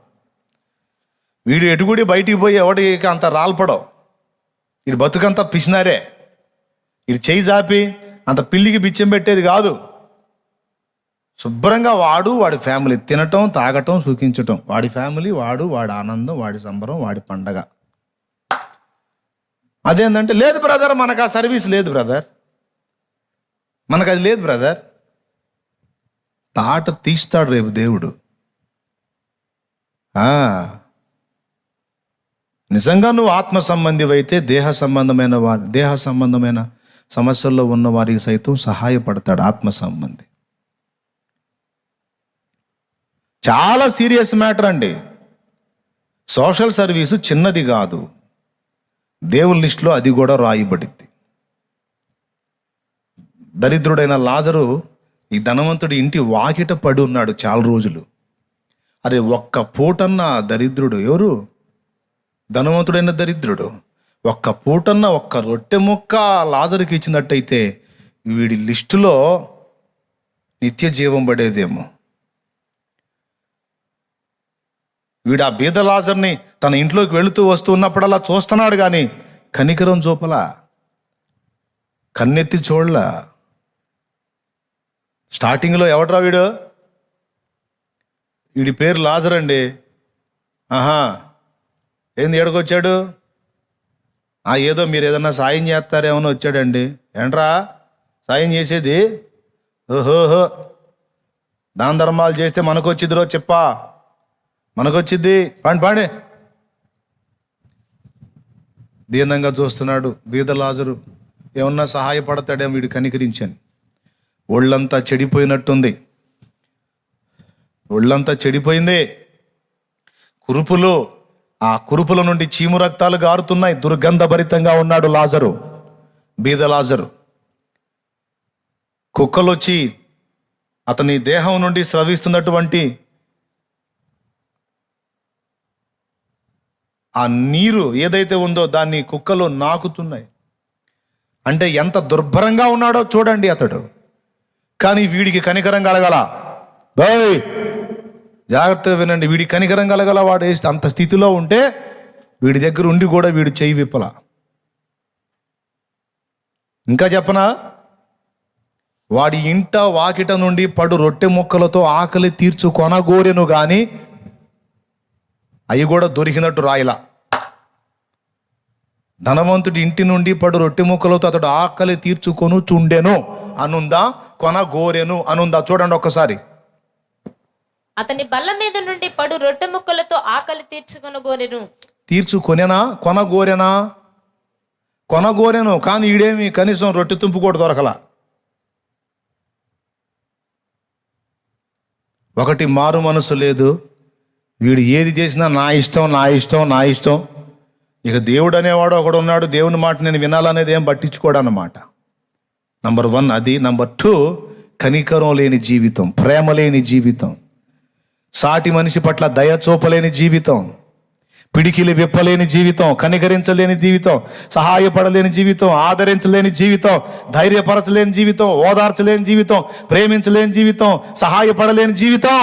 వీడు ఎటుగుడి బయటికి పోయి ఎవడికి అంత రాల్పడో, వీడు బతుకంతా పిసినారే. వీడు చేయి జాపి అంత పిల్లికి బిచ్చం పెట్టేది కాదు. శుభ్రంగా వాడి ఫ్యామిలీ తినటం, తాగటం, సుఖించటం. వాడి ఫ్యామిలీ, వాడి ఆనందం, వాడి సంబరం, వాడి పండగ. అదేంటంటే, లేదు బ్రదర్ మనకు ఆ సర్వీస్ లేదు బ్రదర్, మనకు అది లేదు బ్రదర్. తాట తీస్తాడు రేపు దేవుడు. నిజంగా నువ్వు ఆత్మ సంబంధివైతే దేహ సంబంధమైన సమస్యల్లో ఉన్న వారికి సైతం సహాయపడతాడు ఆత్మ సంబంధి. చాలా సీరియస్ మ్యాటర్ అండి. సోషల్ సర్వీసు చిన్నది కాదు. దేవుని లిస్టులో అది కూడా రాయబడింది. దరిద్రుడైన లాజరు ఈ ధనవంతుడి ఇంటి వాకిట పడి ఉన్నాడు చాలా రోజులు. అరే ఒక్క పూటన్న దరిద్రుడు, ఎవరు? ధనవంతుడైన దరిద్రుడు ఒక్క పూటన్న ఒక్క రొట్టె ముక్క లాజరుకి ఇచ్చినట్టయితే వీడి లిస్టులో నిత్య జీవం పడేదేమో. వీడు ఆ బీద లాజర్ని తన ఇంట్లోకి వెళుతూ వస్తూ ఉన్నప్పుడల్లా చూస్తున్నాడు, కానీ కనికరం చూపలా, కన్నెత్తి చూడలా. స్టార్టింగ్లో ఎవడ్రా వీడి పేరు లాజర్ అండి. ఏంది ఏడకొచ్చాడు? ఏదో మీరు ఏదన్నా సాయం చేస్తారేమో వచ్చాడండి. ఏంట్రా సాయం చేసేది? ఓహోహో, దాన ధర్మాలు చేస్తే మనకొచ్చిద్దిరో చెప్పా, మనకొచ్చిద్ది. పాండి దీర్ఘంగా చూస్తున్నాడు బీద లాజరు. ఏమన్నా సహాయపడతాడేమో వీడు కనికరించని. ఒళ్ళంతా చెడిపోయినట్టుంది, ఒళ్ళంతా చెడిపోయింది. కురుపులు, ఆ కురుపుల నుండి చీము రక్తాలు గారుతున్నాయి. దుర్గంధభరితంగా ఉన్నాడు లాజరు, బీద లాజరు. కుక్కలు వచ్చి అతని దేహం నుండి స్రవిస్తున్నటువంటి ఆ నీరు ఏదైతే ఉందో దాన్ని కుక్కలు నాకుతున్నాయి. అంటే ఎంత దుర్భరంగా ఉన్నాడో చూడండి అతడు. కానీ వీడికి కనికరం కలగల. జాగ్రత్తగా వినండి, వీడికి కనికరం కలగల. వాడు అంత స్థితిలో ఉంటే వీడి దగ్గర ఉండి కూడా వీడు చెయ్యి విప్పల. ఇంకా చెప్పనా? వాడి ఇంట వాకిట నుండి పడు రొట్టె ముక్కలతో ఆకలి తీర్చు కొనగోరెను గాని అవి కూడా దొరికినట్టు రాయిలా. ధనవంతుడి ఇంటి నుండి పడు రొట్టె ముక్కలతో అతడు ఆకలి తీర్చుకొను చుండెను అనుందా, కొనగోరెను అనుందా? చూడండి ఒక్కసారి. అతని బల్ల మీద నుండి పడు రొట్టె ముక్కలతో ఆకలి తీర్చుకొనగోరెను. తీర్చుకొనేనా, కొనగోరెనా? కొనగోరెను, కానీ ఈడేమి కనీసం రొట్టె తుంపు కూడా దొరకలా. ఒకటి మారు మనసు లేదు, వీడు ఏది చేసినా నా ఇష్టం నా ఇష్టం నా ఇష్టం. ఇక దేవుడు అనేవాడు ఒకడు ఉన్నాడు, దేవుని మాట నేను వినాలనేది ఏం పట్టించుకోడు అన్నమాట. నంబర్ 1 అది. నంబర్ 2, కనికరం లేని జీవితం, ప్రేమ లేని జీవితం, సాటి మనిషి పట్ల దయ చూపలేని జీవితం, పిడికిలి విప్పలేని జీవితం, కనికరించలేని జీవితం, సహాయపడలేని జీవితం, ఆదరించలేని జీవితం, ధైర్యపరచలేని జీవితం, ఓదార్చలేని జీవితం, ప్రేమించలేని జీవితం, సహాయపడలేని జీవితం.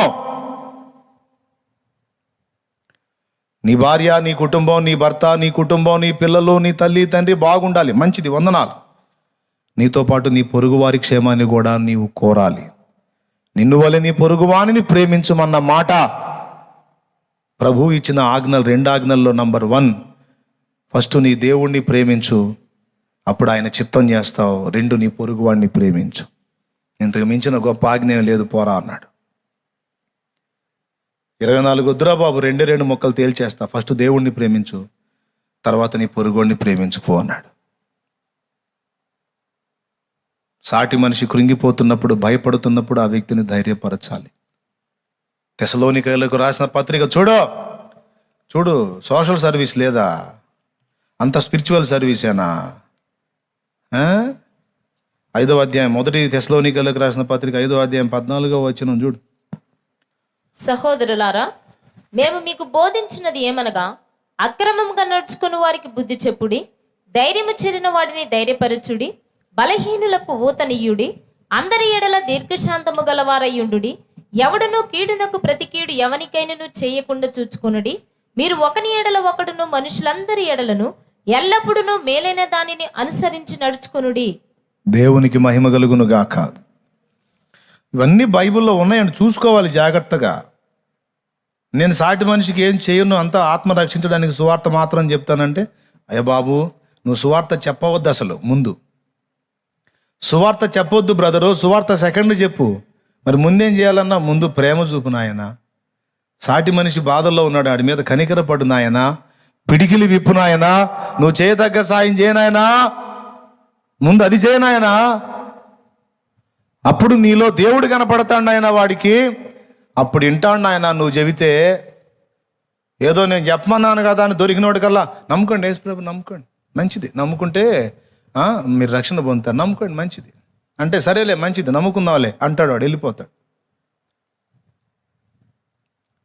నీ భార్య, నీ కుటుంబం, నీ భర్త, నీ కుటుంబం, నీ పిల్లలు, నీ తల్లి తండ్రి బాగుండాలి, మంచిది, వందనాలు. నీతో పాటు నీ పొరుగువారి క్షేమాన్ని కూడా నీవు కోరాలి. నిన్ను వలె నీ పొరుగువానిని ప్రేమించుమన్న మాట ప్రభు ఇచ్చిన ఆజ్ఞలు. 2 ఆజ్ఞల్లో నంబర్ 1, ఫస్ట్ నీ దేవుణ్ణి ప్రేమించు, అప్పుడు ఆయన చిత్తం చేస్తావు. 2, నీ పొరుగువాడిని ప్రేమించు. ఇంతకు మించిన గొప్ప ఆజ్ఞ లేదు, పోరా అన్నాడు. 24 వద్దురా బాబు, 2 మొక్కలు తేల్చేస్తా. ఫస్ట్ దేవుణ్ణి ప్రేమించు, తర్వాత నీ పొరుగువాడిని ప్రేమించు పో అన్నాడు. సాటి మనిషి కృంగిపోతున్నప్పుడు, భయపడుతున్నప్పుడు ఆ వ్యక్తిని ధైర్యపరచాలి. తెసలోనికైలకు రాసిన పత్రిక చూడు, సోషల్ సర్వీస్ లేదా, అంత స్పిరిచువల్ సర్వీసేనా? 5వ అధ్యాయం, 1 తెసలోనికైలకు రాసిన పత్రిక 5వ అధ్యాయం 14వ వచనం చూడు. సహోదరులారా, మేము మీకు బోధించినది ఏమనగా, అక్రమంగా నడుచుకుని వారికి బుద్ధి చెప్పుడి, ధైర్యము చెరిన వాడిని ధైర్యపరచుడి, బలహీనులకు ఊతనీయుడి, అందరి ఎడల దీర్ఘశాంతము గలవారయ్యుండుడి, ఎవడును కీడునకు ప్రతి కీడు ఎవనికైనను చేయకుండా చూచుకొనుడి. మీరు ఒకని ఎడల ఒకడును మనుషులందరి ఎడలను ఎల్లప్పుడూ మేలైన దానిని అనుసరించి నడుచుకొనుడి. దేవునికి మహిమ కలుగును గాక. ఇవన్నీ బైబిల్లో ఉన్నాయండి, చూసుకోవాలి జాగ్రత్తగా. నేను సాటి మనిషికి ఏం చేయను, అంతా ఆత్మ రక్షించడానికి సువార్త మాత్రం చెప్తానంటే, అయ్య బాబు నువ్వు సువార్త చెప్పవద్దు. అసలు ముందు సువార్త చెప్పొద్దు బ్రదరు, సువార్త సెకండ్ చెప్పు. మరి ముందేం చేయాలన్నా, ముందు ప్రేమ చూపు నాయన. సాటి మనిషి బాధల్లో ఉన్నాడు, ఆడి మీద కనికరపడు నాయన, పిడికిలి విప్పు నాయన, నువ్వు చేయదగ్గ సాయం చేయనాయనా, ముందు అది చేయనాయనా. అప్పుడు నీలో దేవుడు కనపడతాడు నాయన వాడికి, అప్పుడు వింటాడు నాయన. నువ్వు చెబితే ఏదో నేను చెప్పమన్నాను కదా అని దొరికినోడు కల్లా నమ్ముకోండి, యేసుప్రభు నమ్ముకోండి, మంచిది, నమ్ముకుంటే మీరు రక్షణ పొందుతారు, నమ్ముకోండి మంచిది అంటే, సరేలే మంచిది నమ్ముకుందాంలే అంటాడు, వాడు వెళ్ళిపోతాడు.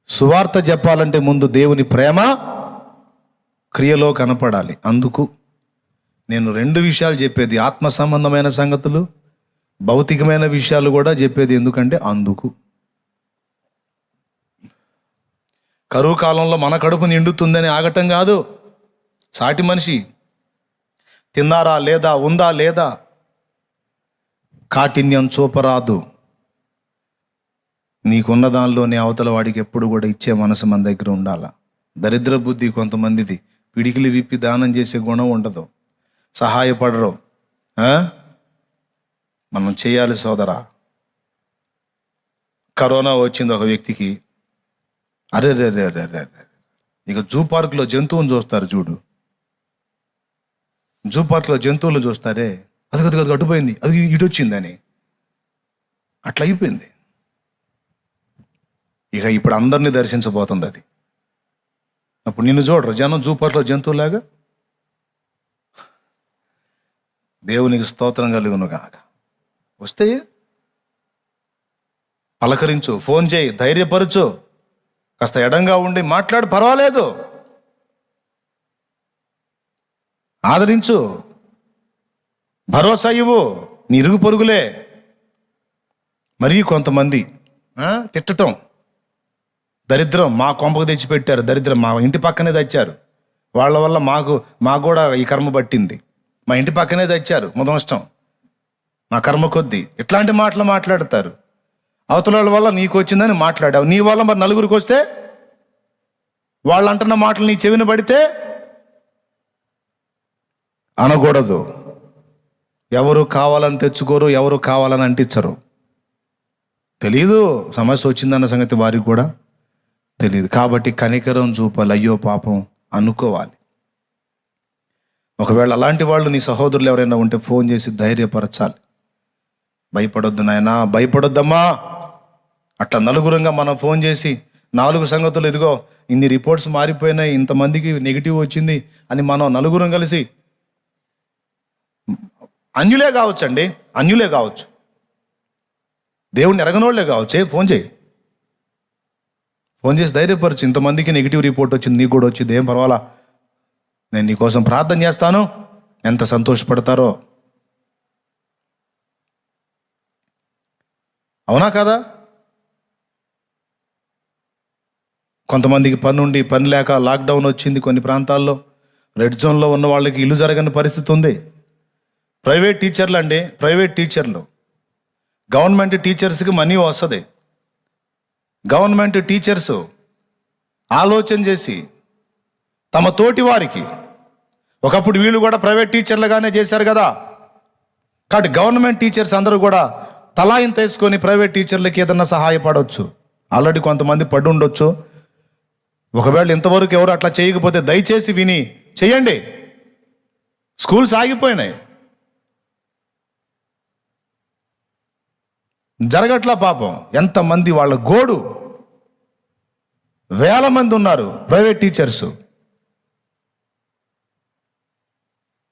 సువార్త చెప్పాలంటే ముందు దేవుని ప్రేమ క్రియలో కనపడాలి. అందుకు నేను 2 విషయాలు చెప్పేది, ఆత్మ సంబంధమైన సంగతులు, భౌతికమైన విషయాలు కూడా చెప్పేది. ఎందుకంటే అందుకు కరువు కాలంలో మన కడుపు నిండుతుందని ఆగటం కాదు. సాటి మనిషి తిన్నారా లేదా, ఉందా లేదా, కాఠిన్యం చూపరాదు. నీకున్న దానిలోనే అవతల వాడికి ఎప్పుడు కూడా ఇచ్చే మనసు మన దగ్గర ఉండాలా. దరిద్ర బుద్ధి కొంతమందిది, పిడికిలి విప్పి దానం చేసే గుణం ఉండదు, సహాయపడరు. మనం చేయాలి సోదరా. కరోనా వచ్చింది ఒక వ్యక్తికి, అరే రే రే రే రే, ఇక జూ పార్క్లో జంతువుని చూస్తారు చూడు, జూ పార్క్లో జంతువులు చూస్తారే, అది అడ్డుపోయింది, అది ఇటు వచ్చిందని, అట్లా అయిపోయింది. ఇక ఇప్పుడు అందరినీ దర్శించబోతుంది అది. అప్పుడు నిన్ను చూడరు జనం జూ పార్క్లో జంతువులాగా. దేవునికి స్తోత్రం కలుగును గాక. వస్తే పలకరించు, ఫోన్ చేయి, ధైర్యపరచు, కాస్త ఎడంగా ఉండి మాట్లాడు, పర్వాలేదు, ఆదరించు, భరోసా ఇవ్వు. నీ ఇరుగు పొరుగులే. మరి కొంతమంది తిట్టటం, దరిద్రం మా కొంపకు తెచ్చిపెట్టారు, దరిద్రం మా ఇంటి పక్కనే తెచ్చారు, వాళ్ళ వల్ల మాకు కూడా ఈ కర్మ పట్టింది, మా ఇంటి పక్కనే తెచ్చారు ముదనష్టం. మా కర్మ కొద్దీ ఇట్లాంటి మాటలు మాట్లాడతారు. అవతల వాళ్ళ వల్ల నీకు వచ్చిందని మాట్లాడావు, నీ వల్ల మరి నలుగురికి వస్తే వాళ్ళు అంటున్న మాటలు నీ చెవిన పడితే అనకూడదు. ఎవరు కావాలని తెచ్చుకోరు, ఎవరు కావాలని అంటించరు. తెలీదు సమస్య వచ్చిందన్న సంగతి వారికి కూడా తెలియదు. కాబట్టి కనికరం చూపాలి, అయ్యో పాపం అనుకోవాలి. ఒకవేళ అలాంటి వాళ్ళు నీ సహోదరులు ఎవరైనా ఉంటే ఫోన్ చేసి ధైర్యపరచాలి. భయపడొద్దు నాయనా, భయపడొద్దమ్మా. అట్లా నలుగురంగా మనం ఫోన్ చేసి 4 సంగతులు, ఇదిగో ఇన్ని రిపోర్ట్స్ మారిపోయినాయి, ఇంతమందికి నెగిటివ్ వచ్చింది అని మనం నలుగురం కలిసి, అన్యులే కావచ్చు అండి, అన్యులే కావచ్చు, దేవుణ్ణి ఎరగనోళ్లే కావచ్చు, ఫోన్ చేయి, ఫోన్ చేసి ధైర్యపరచు. ఇంతమందికి నెగిటివ్ రిపోర్ట్ వచ్చింది, నీకు కూడా వచ్చింది, ఏం పర్వాలా, నేను నీకోసం ప్రార్థన చేస్తాను. ఎంత సంతోషపడతారో. అవునా కదా? కొంతమందికి పని ఉండి పని లేక లాక్డౌన్ వచ్చింది. కొన్ని ప్రాంతాల్లో రెడ్ జోన్లో ఉన్న వాళ్ళకి ఇల్లు జరగని పరిస్థితి ఉంది. ప్రైవేట్ టీచర్లు అండి, ప్రైవేట్ టీచర్లు, గవర్నమెంట్ టీచర్స్కి మనీ వస్తుంది. గవర్నమెంట్ టీచర్స్ ఆలోచన చేసి తమ తోటి వారికి, ఒకప్పుడు వీళ్ళు కూడా ప్రైవేట్ టీచర్లుగానే చేశారు కదా, కాబట్టి గవర్నమెంట్ టీచర్స్ అందరూ కూడా తలా ఇంత వేసుకొని ప్రైవేట్ టీచర్లకి ఏదన్నా సహాయపడవచ్చు. ఆల్రెడీ కొంతమంది పడి ఉండొచ్చు. ఒకవేళ ఇంతవరకు ఎవరు అట్లా చేయకపోతే దయచేసి విని చెయ్యండి. స్కూల్స్ ఆగిపోయినాయి, జరగట్లా పాపం. ఎంతమంది వాళ్ళ గోడు, వేల మంది ఉన్నారు ప్రైవేట్ టీచర్స్.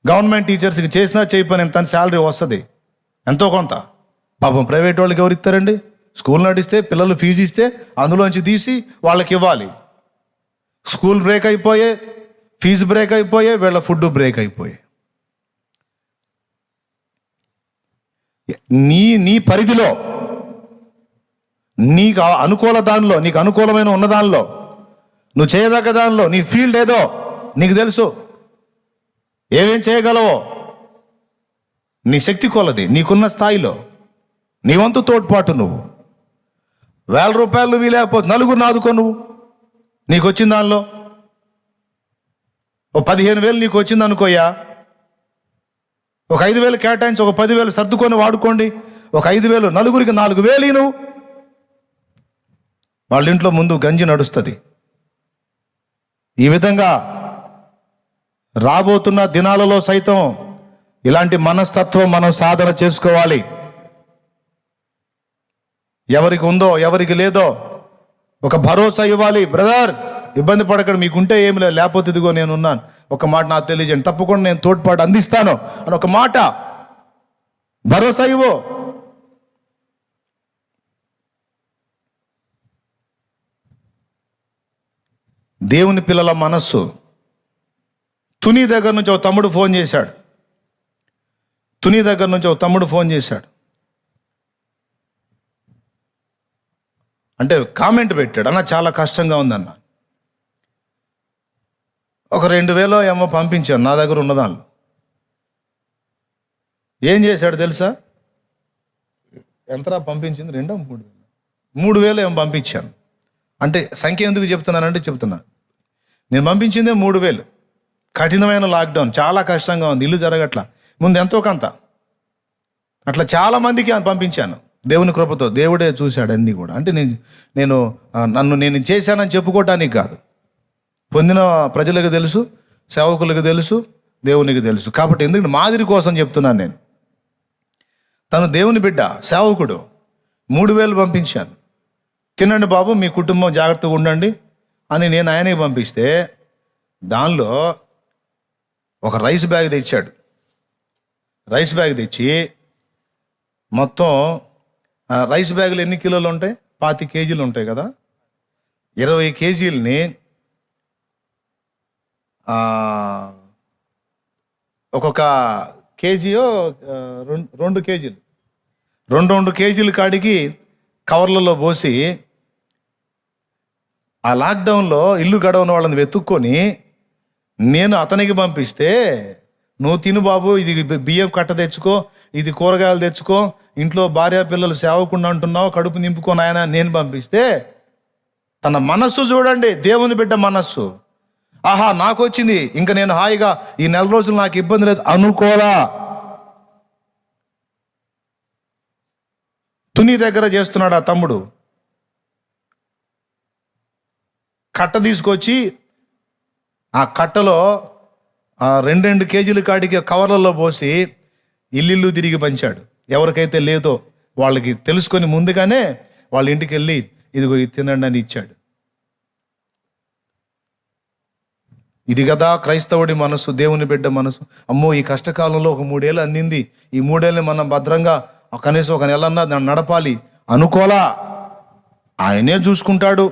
గవర్నమెంట్ టీచర్స్కి చేసినా చేయకపోయినా ఎంత శాలరీ వస్తుంది, ఎంతో కొంత. పాపం ప్రైవేట్ వాళ్ళకి ఎవరు ఇస్తారండి? స్కూల్ నడిస్తే పిల్లలు ఫీజు ఇస్తే అందులోంచి తీసి వాళ్ళకి ఇవ్వాలి. స్కూల్ బ్రేక్ అయిపోయే, ఫీజు బ్రేక్ అయిపోయే, వీళ్ళ ఫుడ్ బ్రేక్ అయిపోయే. నీ పరిధిలో, నీకు అనుకూల దానిలో, నీకు అనుకూలమైన ఉన్న దానిలో, నువ్వు చేయదగ్గ దానిలో, నీ ఫీల్డ్ ఏదో నీకు తెలుసు, ఏమేం చేయగలవో నీ శక్తి కొలది, నీకున్న స్థాయిలో నీ వంతు తోడ్పాటు. నువ్వు 1000 రూపాయలు వీలేకపోతే నలుగురు ఆదుకో. నువ్వు నీకు వచ్చిన దానిలో ఓ 15,000 నీకు వచ్చింది అనుకోయా, ఒక 5,000 కేటాయించి ఒక 10,000 సర్దుకొని వాడుకోండి. ఒక 5,000 నలుగురికి 4,000 నువ్వు, వాళ్ళ ఇంట్లో ముందు గంజి నడుస్తుంది. ఈ విధంగా రాబోతున్న దినాలలో సైతం ఇలాంటి మనస్తత్వం మనం సాధన చేసుకోవాలి. ఎవరికి ఉందో ఎవరికి లేదో ఒక భరోసా ఇవ్వాలి. బ్రదర్ ఇబ్బంది పడకండి, మీకుంటే ఏమి లేదు, లేకపోతే ఇదిగో నేనున్నాను, ఒక మాట నాకు తెలియజేయండి, తప్పకుండా నేను తోడ్పాటు అందిస్తాను అని ఒక మాట భరోసా ఇవ్వు. దేవుని పిల్లల మనస్సు. తుని దగ్గర నుంచి ఒక తమ్ముడు ఫోన్ చేశాడు. అంటే కామెంట్ పెట్టాడు, అన్న చాలా కష్టంగా ఉందన్న. ఒక 2,000 ఏమో పంపించాను నా దగ్గర ఉన్నదాన్ని. ఏం చేశాడు తెలుసా? ఎంతరా పంపించింది? 3,000 ఏమో పంపించాను. అంటే సంఖ్య ఎందుకు చెప్తున్నానంటే చెప్తున్నా, నేను పంపించిందే 3,000. కఠినమైన లాక్డౌన్, చాలా కష్టంగా ఉంది, ఇల్లు జరగట్లా, ముందు ఎంతో కొంత అట్లా చాలా మందికి పంపించాను. దేవుని కృపతో దేవుడే చూశాడు అన్నీ కూడా. అంటే నేను చేశానని చెప్పుకోవటానికి కాదు, పొందిన ప్రజలకు తెలుసు, సేవకులకు తెలుసు, దేవునికి తెలుసు. కాబట్టి ఎందుకంటే మాదిరి కోసం చెప్తున్నాను నేను. తను దేవుని బిడ్డ, సేవకుడు. 3,000 పంపించాను. తినండి బాబు, మీ కుటుంబం జాగ్రత్తగా ఉండండి అని నేను ఆయనకి పంపిస్తే దానిలో ఒక రైస్ బ్యాగ్ తెచ్చాడు. రైస్ బ్యాగ్ తెచ్చి మొత్తం రైస్ బ్యాగులు ఎన్ని కిలోలు ఉంటాయి? 25 కేజీలు ఉంటాయి కదా. 20 కేజీలని ఒక్కొక్క కేజీయో 2 కేజీలు, 2 కేజీలు కాడికి కవర్లలో పోసి ఆ లాక్డౌన్లో ఇల్లు గడవని వాళ్ళని వెతుక్కొని నేను అతనికి పంపిస్తే నువ్వు తిను బాబు, ఇది బియ్యం కట్ట తెచ్చుకో, ఇది కూరగాయలు తెచ్చుకో, ఇంట్లో భార్య పిల్లలు సేవకుండా అంటున్నావు, కడుపు నింపుకో నాయన నేను పంపిస్తే, తన మనస్సు చూడండి, దేవుని బిడ్డ మనస్సు. ఆహా నాకు వచ్చింది, ఇంకా నేను హాయిగా ఈ 4 రోజులు నాకు ఇబ్బంది లేదు అనుకోలా. తుని దగ్గర చేస్తున్నాడు ఆ తమ్ముడు, కట్ట తీసుకొచ్చి ఆ కట్టలో 2 కేజీల కాడికి కవర్లలో పోసి ఇల్లు తిరిగి పంచాడు. ఎవరికైతే లేదో వాళ్ళకి తెలుసుకొని ముందుగానే వాళ్ళ ఇంటికి వెళ్ళి ఇదిగో ఇది తినండి అని ఇచ్చాడు. ఇది కదా క్రైస్తవుడి మనసు, దేవుని బిడ్డ మనసు. అమ్మో ఈ కష్టకాలంలో ఒక 3 ఏళ్ళు అందింది, ఈ 3 ఏళ్ళని మనం భద్రంగా కనీసం ఒక నెలన్నా నడపాలి అనుకోలా. ఆయనే చూసుకుంటాడు.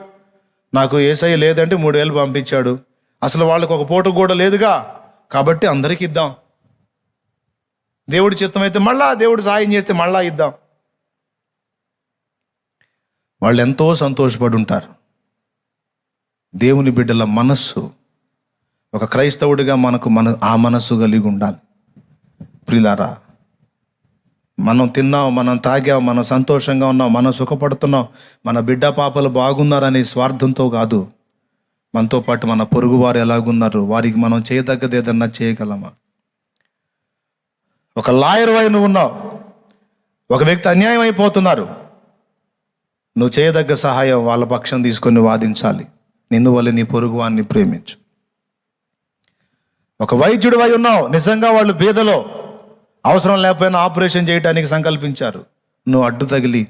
నాకు యేసయ్య లేదంటే 3 ఏళ్ళు పంపించాడు. అసలు వాళ్ళకు ఒక పూట కూడా లేదుగా, కాబట్టి అందరికి ఇద్దాం. దేవుడి చిత్తం అయితే మళ్ళా దేవుడు సాయం చేస్తే మళ్ళా ఇద్దాం. వాళ్ళు ఎంతో సంతోషపడి ఉంటారు. దేవుని బిడ్డల మనస్సు, ఒక క్రైస్తవుడిగా ఆ మనస్సు కలిగి ఉండాలి. ప్రియులారా, మనం తిన్నాం, మనం తాగాం, మనం సంతోషంగా ఉన్నాం, మనం సుఖపడుతున్నాం, మన బిడ్డ పాపలు బాగున్నారనే స్వార్థంతో కాదు, మనతో పాటు మన పొరుగు వారు ఎలాగున్నారు, వారికి మనం చేయదగ్గది ఏదన్నా చేయగలమా? ఒక లాయర్ వై నువ్వు ఉన్నావు, ఒక వ్యక్తి అన్యాయం అయిపోతున్నారు, నువ్వు చేయదగ్గ సహాయం వాళ్ళ పక్షం తీసుకొని వాదించాలి. నిన్ను వల్ల నీ పొరుగు వారిని ప్రేమించు. ఒక వైద్యుడు వై ఉన్నావు, నిజంగా వాళ్ళు బీదలో అవసరం లేకపోయినా ఆపరేషన్ చేయడానికి సంకల్పించారు, నువ్వు అడ్డు తగిలి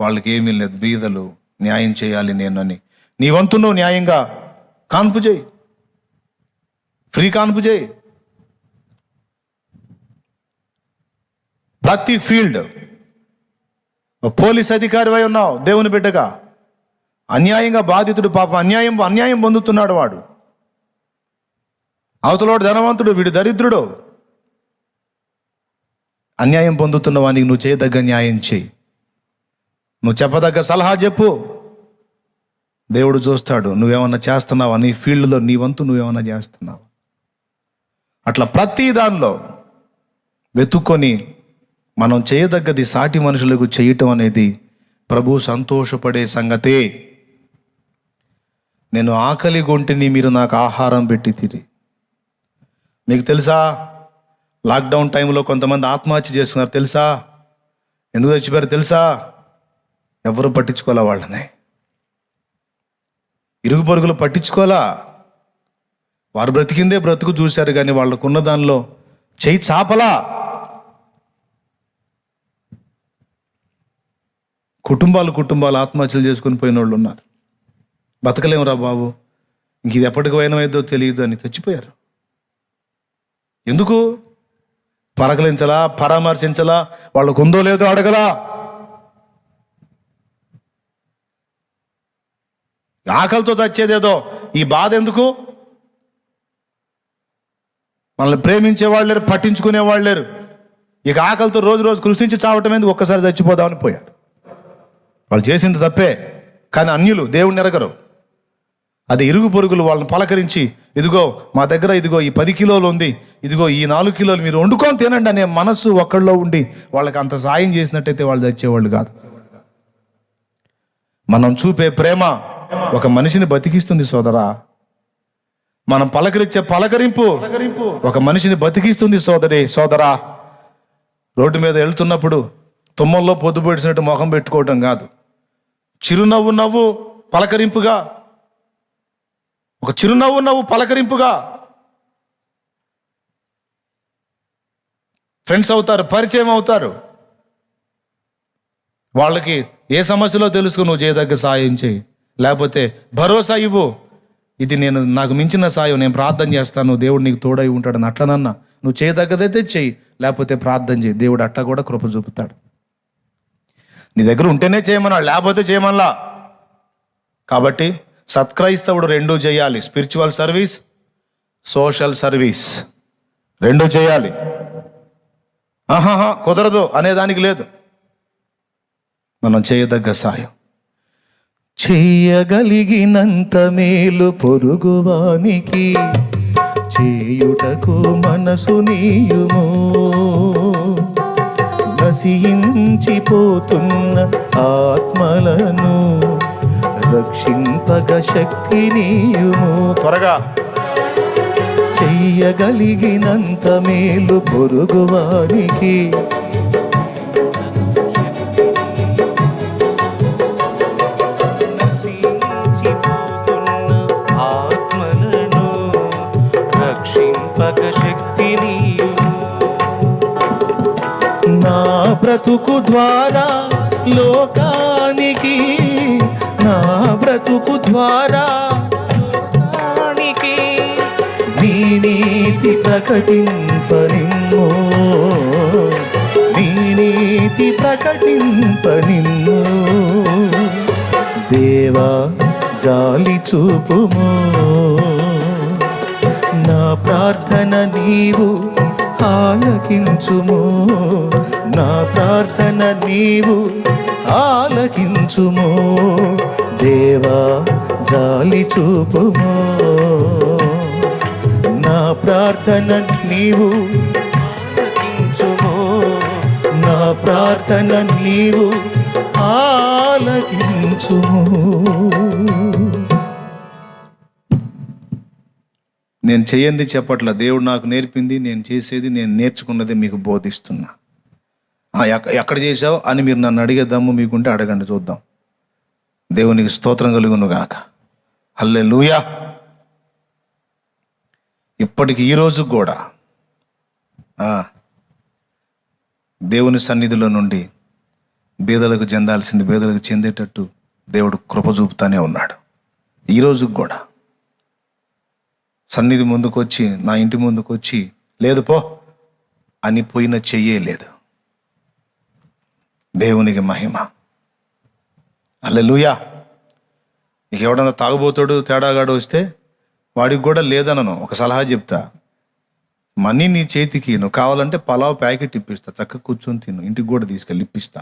వాళ్ళకి ఏమీ లేదు, బీదలు, న్యాయం చేయాలి నేను అని నీ వంతు నువ్వు న్యాయంగా కాన్పు చేయి, ఫ్రీ కాన్పు చేయి. ప్రతి ఫీల్డ్. పోలీస్ అధికారి వై ఉన్నావు, దేవుని బిడ్డగా, అన్యాయంగా బాధితుడు, పాప అన్యాయం పొందుతున్నాడు వాడు, అవతలోడు ధనవంతుడు, వీడు దరిద్రుడు, అన్యాయం పొందుతున్న వానికి నువ్వు చేయదగ్గ న్యాయం చేయి, నువ్వు చెప్పదగ్గ సలహా చెప్పు. దేవుడు చూస్తాడు నువ్వేమన్నా చేస్తున్నావా, నీ ఫీల్డ్లో నీ వంతు నువ్వేమన్నా చేస్తున్నావా. అట్లా ప్రతి దానిలో వెతుక్కొని మనం చేయదగ్గది సాటి మనుషులకు చేయటం అనేది ప్రభు సంతోషపడే సంగతే. నేను ఆకలి గొంటిని, మీరు నాకు ఆహారం పెట్టి తిరి. మీకు తెలుసా, లాక్డౌన్ టైంలో కొంతమంది ఆత్మహత్య చేసుకున్నారు తెలుసా? ఎందుకు చచ్చిపోయారు తెలుసా? ఎవరు పట్టించుకోవాలా వాళ్ళని, ఇరుగు పొరుగులు పట్టించుకోవాలా. వారు బ్రతికిందే బ్రతుకు చూశారు, కానీ వాళ్ళకున్న దానిలో చేయి చాపలా. కుటుంబాలు ఆత్మహత్యలు చేసుకుని పోయిన వాళ్ళు ఉన్నారు. బతకలేమురా బాబు, ఇంక ఇది ఎప్పటికి వైనమైందో తెలియదు అని చచ్చిపోయారు. ఎందుకు? పరకలించలా, పరామర్శించలా, వాళ్ళకు ఉందో లేదో అడగలా. ఆకలితో చచ్చేదేదో, ఈ బాధ ఎందుకు? మనల్ని ప్రేమించేవాళ్ళు లేరు, పట్టించుకునేవాళ్ళు లేరు. ఇక ఆకలితో రోజు కృషించి చావటం ఎందుకు, ఒక్కసారి చచ్చిపోదామని పోయారు. వాళ్ళు చేసింది తప్పే, కానీ అన్యులు దేవుణ్ణి ఎరగరు. అది ఇరుగు పొరుగులు వాళ్ళని పలకరించి, ఇదిగో మా దగ్గర ఇదిగో ఈ 10 కిలోలు ఉంది, ఇదిగో ఈ 4 కిలోలు మీరు వండుకొని తినండి అనే మనస్సు ఒక్కళ్ళలో ఉండి వాళ్ళకి అంత సాయం చేసినట్టయితే వాళ్ళు చచ్చేవాళ్ళు కాదు. మనం చూపే ప్రేమ ఒక మనిషిని బతికిస్తుంది సోదరా. మనం పలకరించే పలకరింపు ఒక మనిషిని బతికిస్తుంది సోదరా. రోడ్డు మీద వెళ్తున్నప్పుడు తుమ్మల్లో పొద్దు పొడిచినట్టు ముఖం పెట్టుకోవటం కాదు, చిరునవ్వు పలకరింపుగా, ఒక చిరునవ్వు పలకరింపుగా ఫ్రెండ్స్ అవుతారు, పరిచయం అవుతారు. వాళ్ళకి ఏ సమస్యలో తెలుసుకుని నువ్వు చేయదగ్గ సాయం చేయి, లేకపోతే భరోసా ఇవ్వు, ఇది నాకు మించిన సాయం, నేను ప్రార్థన చేస్తాను, దేవుడు నీకు తోడై ఉంటాడని అట్లనన్నా నువ్వు చేయదగ్గదైతే చెయ్యి, లేకపోతే ప్రార్థన చేయి, దేవుడు అట్లా కూడా కృప చూపుతాడు. నీ దగ్గర ఉంటేనే చేయమన్నాడు, లేకపోతే చేయమల్లా. కాబట్టి సత్క్రైస్తవుడు 2 చేయాలి, స్పిరిచువల్ సర్వీస్, సోషల్ సర్వీస్ 2 చేయాలి. కుదరదు అనేదానికి లేదు. మనం చేయదగ్గ సాయం చెయ్యగలిగినంత మేలు పొరుగువానికి చేయుటకు మనసు నీయుము. నశించిపోతున్న ఆత్మలను రక్షింపగ శక్తి నీయుము. త్వరగా. చెయ్యగలిగినంత మేలు పొరుగువానికి నశించిపోతున్న ఆత్మలను రక్షింపగ శక్తి నీయుము. నా బ్రతుకు ద్వారా లోకానికి, నా బ్రతుకు ద్వారా లోకానికి నీ నీతి ప్రకటింపనిమ్ము, నీ నీతి ప్రకటింపనిమ్ము. దేవా జాలి చూపుము, నా ప్రార్థన నీవు ఆలకించుము, నా ప్రార్థన నీవు ఆలకించుము. దేవా జాలి చూపుము, నా ప్రార్థన నీవు ఆలకించుము, నా ప్రార్థన నీవు ఆలకించుము. నేను చేయంది చెప్పట్ల, దేవుడు నాకు నేర్పింది, నేను చేసేది, నేను నేర్చుకున్నది మీకు బోధిస్తున్నా. ఎక్కడ చేసావు అని మీరు నన్ను అడిగే దమ్ము మీకుంటే అడగండి, చూద్దాం. దేవునికి స్తోత్రం కలుగును గాక. హల్లెలూయా. ఇప్పటికి ఈ రోజు కూడా దేవుని సన్నిధిలో నుండి బీదలకు చెందాల్సింది బీదలకు చెందేటట్టు దేవుడు కృప చూపుతానే ఉన్నాడు. ఈ రోజుకి కూడా సన్నిధి ముందుకు వచ్చి, నా ఇంటి ముందుకు వచ్చి లేదు పో అని పోయిన చెయ్యే లేదు. దేవునికి మహిమ. హల్లెలూయా. ఇక ఎవడన్నా తాగుబోతాడు తేడాగాడు వస్తే వాడికి కూడా లేదనను, ఒక సలహా చెప్తా. మనీ నీ చేతికి, నువ్వు కావాలంటే పలావ్ ప్యాకెట్ ఇప్పిస్తా, చక్కగా కూర్చొని తిను, ఇంటికి కూడా తీసుకెళ్ళి ఇప్పిస్తా.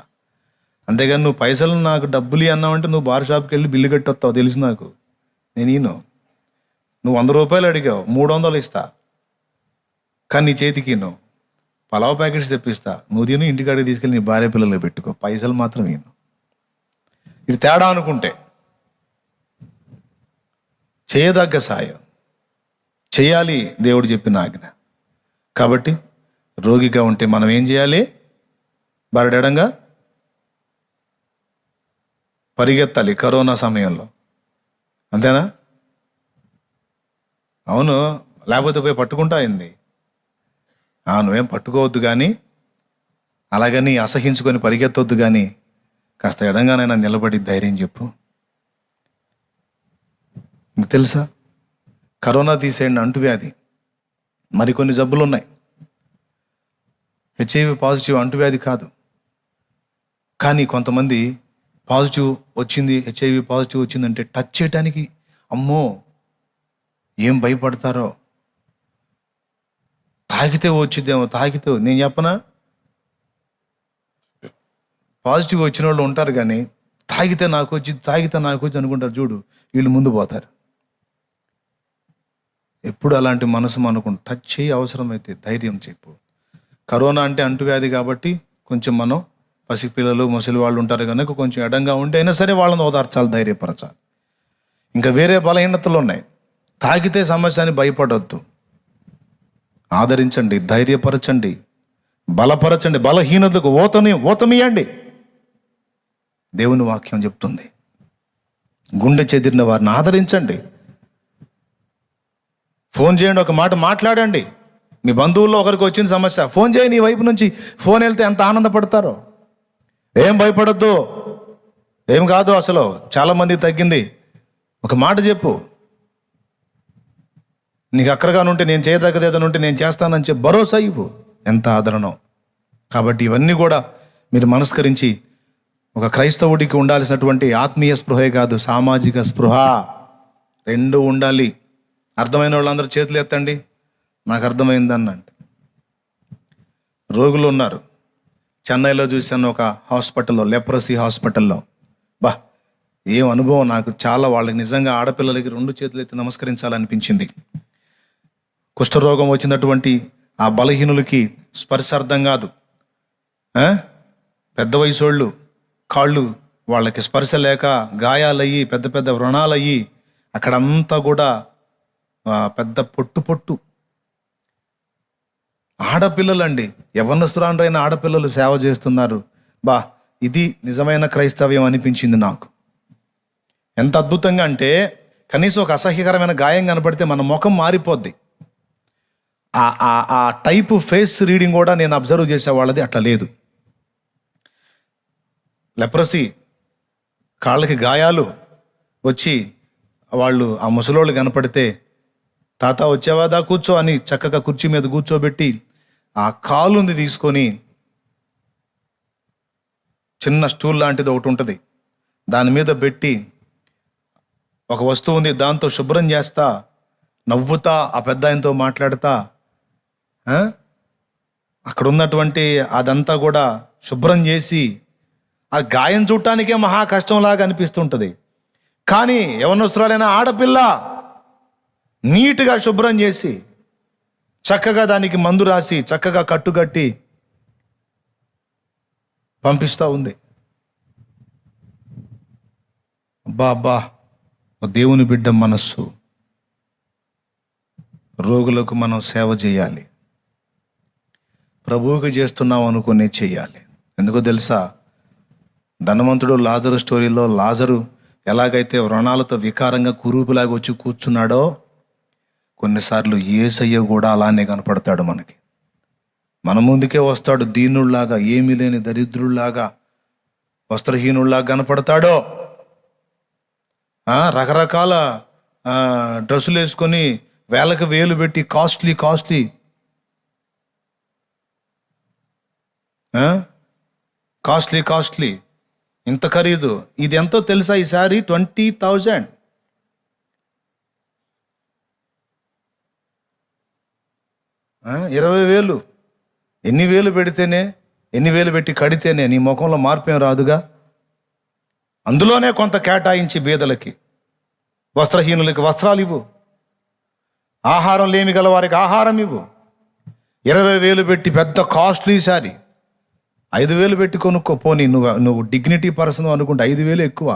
అంతేగాని నువ్వు పైసలు నాకు డబ్బులు అన్నావంటే నువ్వు బార్ షాప్కి వెళ్ళి బిల్లు కట్టొస్తావు, తెలుసు నాకు. నేను నువ్వు 100 రూపాయలు అడిగావు, 300 ఇస్తా. కానీ నీ చేతికి నువ్వు పలావ్ ప్యాకెట్స్ తెప్పిస్తా, నువ్వు తిను, ఇంటికాడికి తీసుకెళ్ళి నీ భార్య పిల్లలు పెట్టుకో, పైసలు మాత్రం నేను. ఇది తేడా అనుకుంటే చేయదగ్గ సాయం చేయాలి, దేవుడు చెప్పిన ఆజ్ఞ. కాబట్టి రోగిగా ఉంటే మనం ఏం చేయాలి? బరడెడంగా పరిగెత్తాలి కరోనా సమయంలో, అంతేనా? అవును, లేకపోతే పోయి పట్టుకుంటా అయింది. నువ్వేం పట్టుకోవద్దు కానీ, అలాగని అసహించుకొని పరిగెత్తొద్దు కానీ, కాస్త ఎడంగానైనా నిలబడి ధైర్యం చెప్పు. మీకు తెలుసా, కరోనా తీసేయండి, అంటువ్యాధి, మరికొన్ని జబ్బులు ఉన్నాయి. హెచ్ఐవి పాజిటివ్ అంటువ్యాధి కాదు, కానీ కొంతమంది పాజిటివ్ వచ్చింది, హెచ్ఐవి పాజిటివ్ వచ్చిందంటే టచ్ చేయటానికి అమ్మో ఏం భయపడతారో. తాగితే వచ్చిద్దేమో, తాగితే. నేను చెప్పనా, పాజిటివ్ వచ్చిన వాళ్ళు ఉంటారు కానీ తాగితే నాకు వచ్చి అనుకుంటారు. చూడు, వీళ్ళు ముందు పోతారు. ఎప్పుడు అలాంటి మనసు అనుకుంటా, టచ్ చేయి, అవసరమైతే ధైర్యం చెప్పు. కరోనా అంటే అంటువ్యాధి కాబట్టి కొంచెం మనం పసిపిల్లలు ముసలి వాళ్ళు ఉంటారు కనుక కొంచెం ఎడంగా ఉంటే అయినా సరే వాళ్ళని ఓదార్చాలి, ధైర్యపరచాలి. ఇంకా వేరే బలహీనతలు ఉన్నాయి. తాగితే సమస్య అని భయపడొద్దు, ఆదరించండి, ధైర్యపరచండి, బలపరచండి. బలహీనతకు ఓతమియండి. దేవుని వాక్యం చెప్తుంది. గుండె చెదిరిన వారిని ఆదరించండి. ఫోన్ చేయండి, ఒక మాట మాట్లాడండి. మీ బంధువుల్లో ఒకరికి వచ్చిన సమస్య, ఫోన్ చేయి. నీ వైపు నుంచి ఫోన్ వెళ్తే ఎంత ఆనందపడతారో. ఏం భయపడొద్దు, ఏం కాదు, అసలు చాలామంది తగ్గింది. ఒక మాట చెప్పు. నీకు అక్కరగా ఉంటే, నేను చేయదగ్గది ఏదైనా ఉంటే నేను చేస్తానని చెప్పి భరోసా ఇవ్వు. ఎంత ఆదరణో. కాబట్టి ఇవన్నీ కూడా మీరు మనస్కరించి, ఒక క్రైస్తవుడికి ఉండాల్సినటువంటి ఆత్మీయ స్పృహే కాదు, సామాజిక స్పృహ రెండు ఉండాలి. అర్థమైన వాళ్ళందరూ చేతులు ఎత్తండి, నాకు అర్థమైందన్నంటే. రోగులు ఉన్నారు. చెన్నైలో చూశాను ఒక హాస్పిటల్లో, లెప్రసీ హాస్పిటల్లో. ఏం అనుభవం నాకు చాలా వాళ్ళకి నిజంగా ఆడపిల్లలకి 2 చేతులు ఎత్తి నమస్కరించాలనిపించింది. కుష్ఠరోగం వచ్చినటువంటి ఆ బలహీనులకి స్పర్శ అర్థం కాదు. పెద్ద వయసోళ్ళు కాళ్ళు వాళ్ళకి స్పర్శ లేక గాయాలయ్యి పెద్ద పెద్ద వ్రణాలయ్యి అక్కడంతా కూడా పెద్ద పొట్టు ఆడపిల్లలండి, యవ్వనస్తురాండ్రైన ఆడపిల్లలు సేవ చేస్తున్నారు. ఇది నిజమైన క్రైస్తవ్యం అనిపించింది నాకు. ఎంత అద్భుతంగా అంటే కనీసం ఒక అసహ్యకరమైన గాయం కనపడితే మన ముఖం మారిపోద్ది. ఆ టైపు ఫేస్ రీడింగ్ కూడా నేను అబ్జర్వ్ చేసే వాళ్ళది అట్లా లేదు. లెప్రసీ కాళ్ళకి గాయాలు వచ్చి వాళ్ళు ఆ ముసలోళ్ళు కనపడితే తాత వచ్చావా, దా కూర్చో అని చక్కగా కుర్చీ మీద కూర్చోబెట్టి ఆ కాలుంది తీసుకొని చిన్న స్టూల్ లాంటిది ఒకటి ఉంటుంది, దాని మీద పెట్టి ఒక వస్తువు ఉంది దాంతో శుభ్రం చేస్తా, నవ్వుతా ఆ పెద్ద ఆయనతో మాట్లాడతా అక్కడ ఉన్నటువంటి అదంతా కూడా శుభ్రం చేసి ఆ గాయం చూడటానికే మహా కష్టంలాగా అనిపిస్తుంటుంది. కానీ యవ్వనస్తురాలైన ఆడపిల్ల నీట్గా శుభ్రం చేసి చక్కగా దానికి మందు రాసి చక్కగా కట్టుకట్టి పంపిస్తూ ఉంది. అబ్బా దేవుని బిడ్డ మనస్సు. రోగులకు మనం సేవ చేయాలి, ప్రభువుకి చేస్తున్నాం అనుకునే చేయాలి. ఎందుకో తెలుసా, ధనవంతుడు లాజరు స్టోరీలో లాజరు ఎలాగైతే వ్రణాలతో వికారంగా కురూపులాగా వచ్చి కూర్చున్నాడో కొన్నిసార్లు యేసయ్య కూడా అలానే కనపడతాడు మనకి. మన ముందుకే వస్తాడు దీనుల్లాగా, ఏమీ లేని దరిద్రుల్లాగా, వస్త్రహీనుల్లాగా కనపడతాడో. రకరకాల డ్రెస్సులు వేసుకొని వేలకు వేలు పెట్టి కాస్ట్లీ కాస్ట్లీ ఇంత ఖరీదు. ఇది ఎంతో తెలుసా? ఈ సారీ 20,000. ఆ, 20,000. ఎన్ని వేలు పెట్టి కడితేనే నీ ముఖంలో మార్పేం రాదుగా. అందులోనే కొంత కేటాయించి బీదలకి, వస్త్రహీనులకి వస్త్రాలు ఇవ్వు, ఆహారం లేమి గల వారికి ఆహారం ఇవ్వు. 20,000 పెట్టి పెద్ద కాస్ట్లీ సారీ 5,000 పెట్టి కొనుక్కో. పోనీ నువ్వు డిగ్నిటీ పర్సన్ అనుకుంటే 5,000 ఎక్కువ.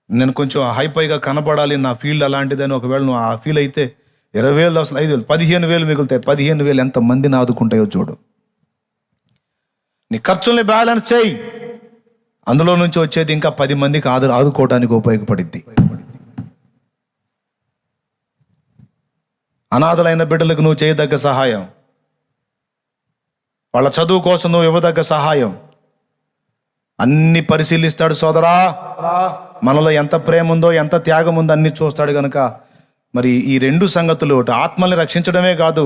నేను కొంచెం హైపైగా కనపడాలి, నా ఫీల్డ్ అలాంటిదని ఒకవేళ నువ్వు ఆ ఫీల్ అయితే 20,000 అసలు 5,000 15,000 మిగులుతాయి. 15,000 ఎంత మందిని ఆదుకుంటాయో చూడు. నీ ఖర్చుల్ని బ్యాలెన్స్ చేయి, అందులో నుంచి వచ్చేది ఇంకా 10 మందికి ఆదుకోవడానికి ఉపయోగపడిద్ది. అనాథలైన బిడ్డలకు నువ్వు చేయదగ్గ సహాయం, వాళ్ళ చదువు కోసం నువ్వు ఇవ్వదగ్గ సహాయం అన్ని పరిశీలిస్తాడు సోదరా. మనలో ఎంత ప్రేమ ఉందో, ఎంత త్యాగం ఉందో అన్ని చూస్తాడు కనుక మరి ఈ 2 సంగతులు, ఆత్మల్ని రక్షించడమే కాదు,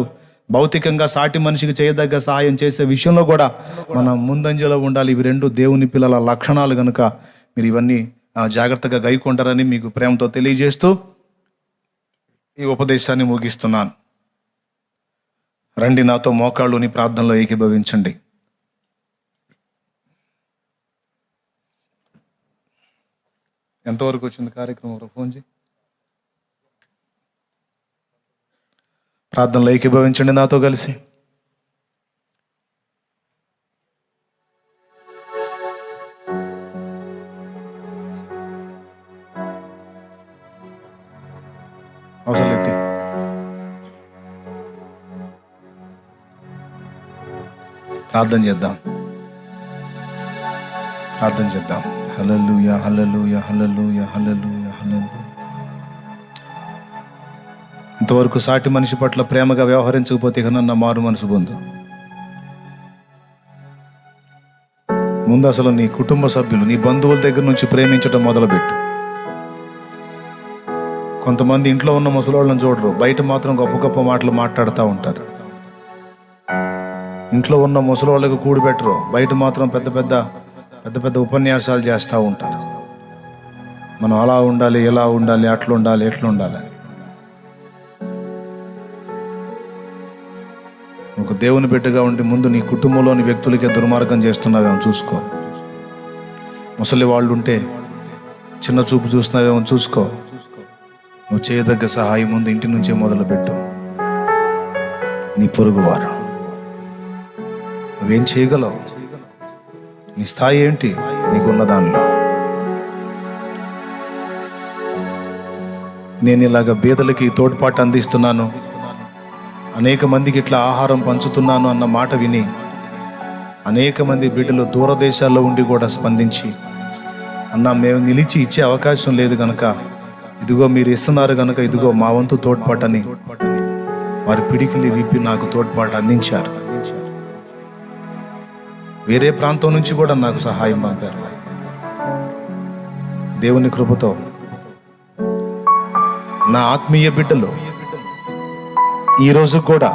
భౌతికంగా సాటి మనిషికి చేయదగ్గ సహాయం చేసే విషయంలో కూడా మనం ముందంజలో ఉండాలి. ఇవి 2 దేవుని పిల్లల లక్షణాలు కనుక మీరు ఇవన్నీ జాగ్రత్తగా గైకొంటారని మీకు ప్రేమతో తెలియజేస్తూ ఈ ఉపదేశాన్ని ముగిస్తున్నాను. రండి, నాతో మోకాళ్ళుని ప్రార్థనలో ఏకీభవించండి. ఎంతవరకు వచ్చింది కార్యక్రమం? ఫోన్ చేయి. ప్రార్థనలో ఏకీభవించండి నాతో కలిసి. అవసరం లేదు, ప్రార్థన చేద్దాం. హల్లెలూయా హల్లెలూయా హల్లెలూయా హల్లెలూయా హల్లెలూయా. ఇంతవరకు సాటి మనిషి పట్ల ప్రేమగా వ్యవహరించకపోతే కన్నా మారు మనసు పొందు. ముందు అసలు నీ కుటుంబ సభ్యులు, నీ బంధువుల దగ్గర నుంచి ప్రేమించడం మొదలుపెట్టు. కొంతమంది ఇంట్లో ఉన్న ముసలోళ్ళని చూడరు, బయట మాత్రం గొప్ప గొప్ప మాటలు మాట్లాడుతూ ఉంటారు. ఇంట్లో ఉన్న ముసలోళ్ళకు కూడిపెట్టరు, బయట మాత్రం పెద్ద పెద్ద ఉపన్యాసాలు చేస్తూ ఉంటారు. మనం అలా ఉండాలి, ఎలా ఉండాలి, అట్లా ఉండాలి, ఎట్లా ఉండాలి. ఒక దేవుని బిడ్డగా ఉండి ముందు నీ కుటుంబంలోని వ్యక్తులకే దుర్మార్గం చేస్తున్నావేమో చూసుకో. ముసలి వాళ్ళు ఉంటే చిన్న చూపు చూస్తున్నావేమో చూసుకో. నువ్వు చేయదగ్గ సహాయం ముందు ఇంటి నుంచే మొదలుపెట్టు. నీ పొరుగువారు నువ్వేం చేయగలవు? నీ స్థాయి ఏంటి? నీకున్న దానిలో. నేను ఇలాగ బీదలకి తోడ్పాటు అందిస్తున్నాను, అనేక మందికి ఇట్లా ఆహారం పంచుతున్నాను అన్న మాట విని అనేక మంది బిడ్డలు దూరదేశాల్లో ఉండి కూడా స్పందించి, అన్న మేము నిలిచి ఇచ్చే అవకాశం లేదు కనుక ఇదిగో మీరు ఇస్తున్నారు కనుక ఇదిగో మా వంతు తోడ్పాటని వారి పిడికిలి విప్పి నాకు తోడ్పాటు అందించారు. వేరే ప్రాంతం నుంచి కూడా నాకు సహాయం పంపారు. దేవుని కృపతో నా ఆత్మీయ బిడ్డలు ఈరోజు కూడా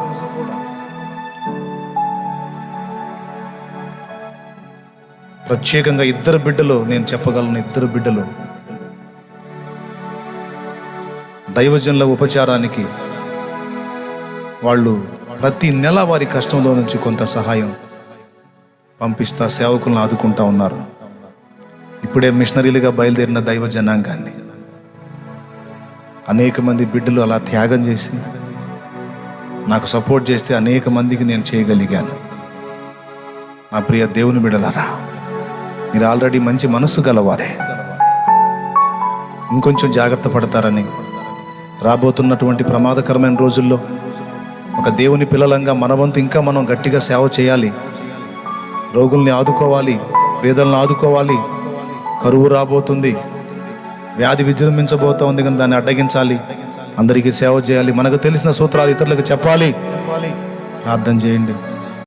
ప్రత్యేకంగా ఇద్దరు బిడ్డలు నేను చెప్పగలను. ఇద్దరు బిడ్డలు దైవజనుల ఉపచారానికి వాళ్ళు ప్రతి నెల వారి కష్టంలో నుంచి కొంత సహాయం పంపిస్తా సేవకులను ఆదుకుంటా ఉన్నారు. ఇప్పుడే మిషనరీలుగా బయలుదేరిన దైవ జనాంగాన్ని అనేక మంది బిడ్డలు అలా త్యాగం చేసి నాకు సపోర్ట్ చేస్తే అనేక మందికి నేను చేయగలిగాను. నా ప్రియ దేవుని బిడ్డలారా, మీరు ఆల్రెడీ మంచి మనస్సు గలవారే. ఇంకొంచెం జాగ్రత్త పడతారని రాబోతున్నటువంటి ప్రమాదకరమైన రోజుల్లో ఒక దేవుని పిల్లలంగా మన వంతు ఇంకా మనం గట్టిగా సేవ చేయాలి. రోగుల్ని ఆదుకోవాలి, పేదలను ఆదుకోవాలి. కరువు రాబోతుంది, వ్యాధి విజృంభించబోతోంది, కానీ దాన్ని అడ్డగించాలి. అందరికీ సేవ చేయాలి. మనకు తెలిసిన సూత్రాలు ఇతరులకు చెప్పాలి. ప్రార్థన చేయండి.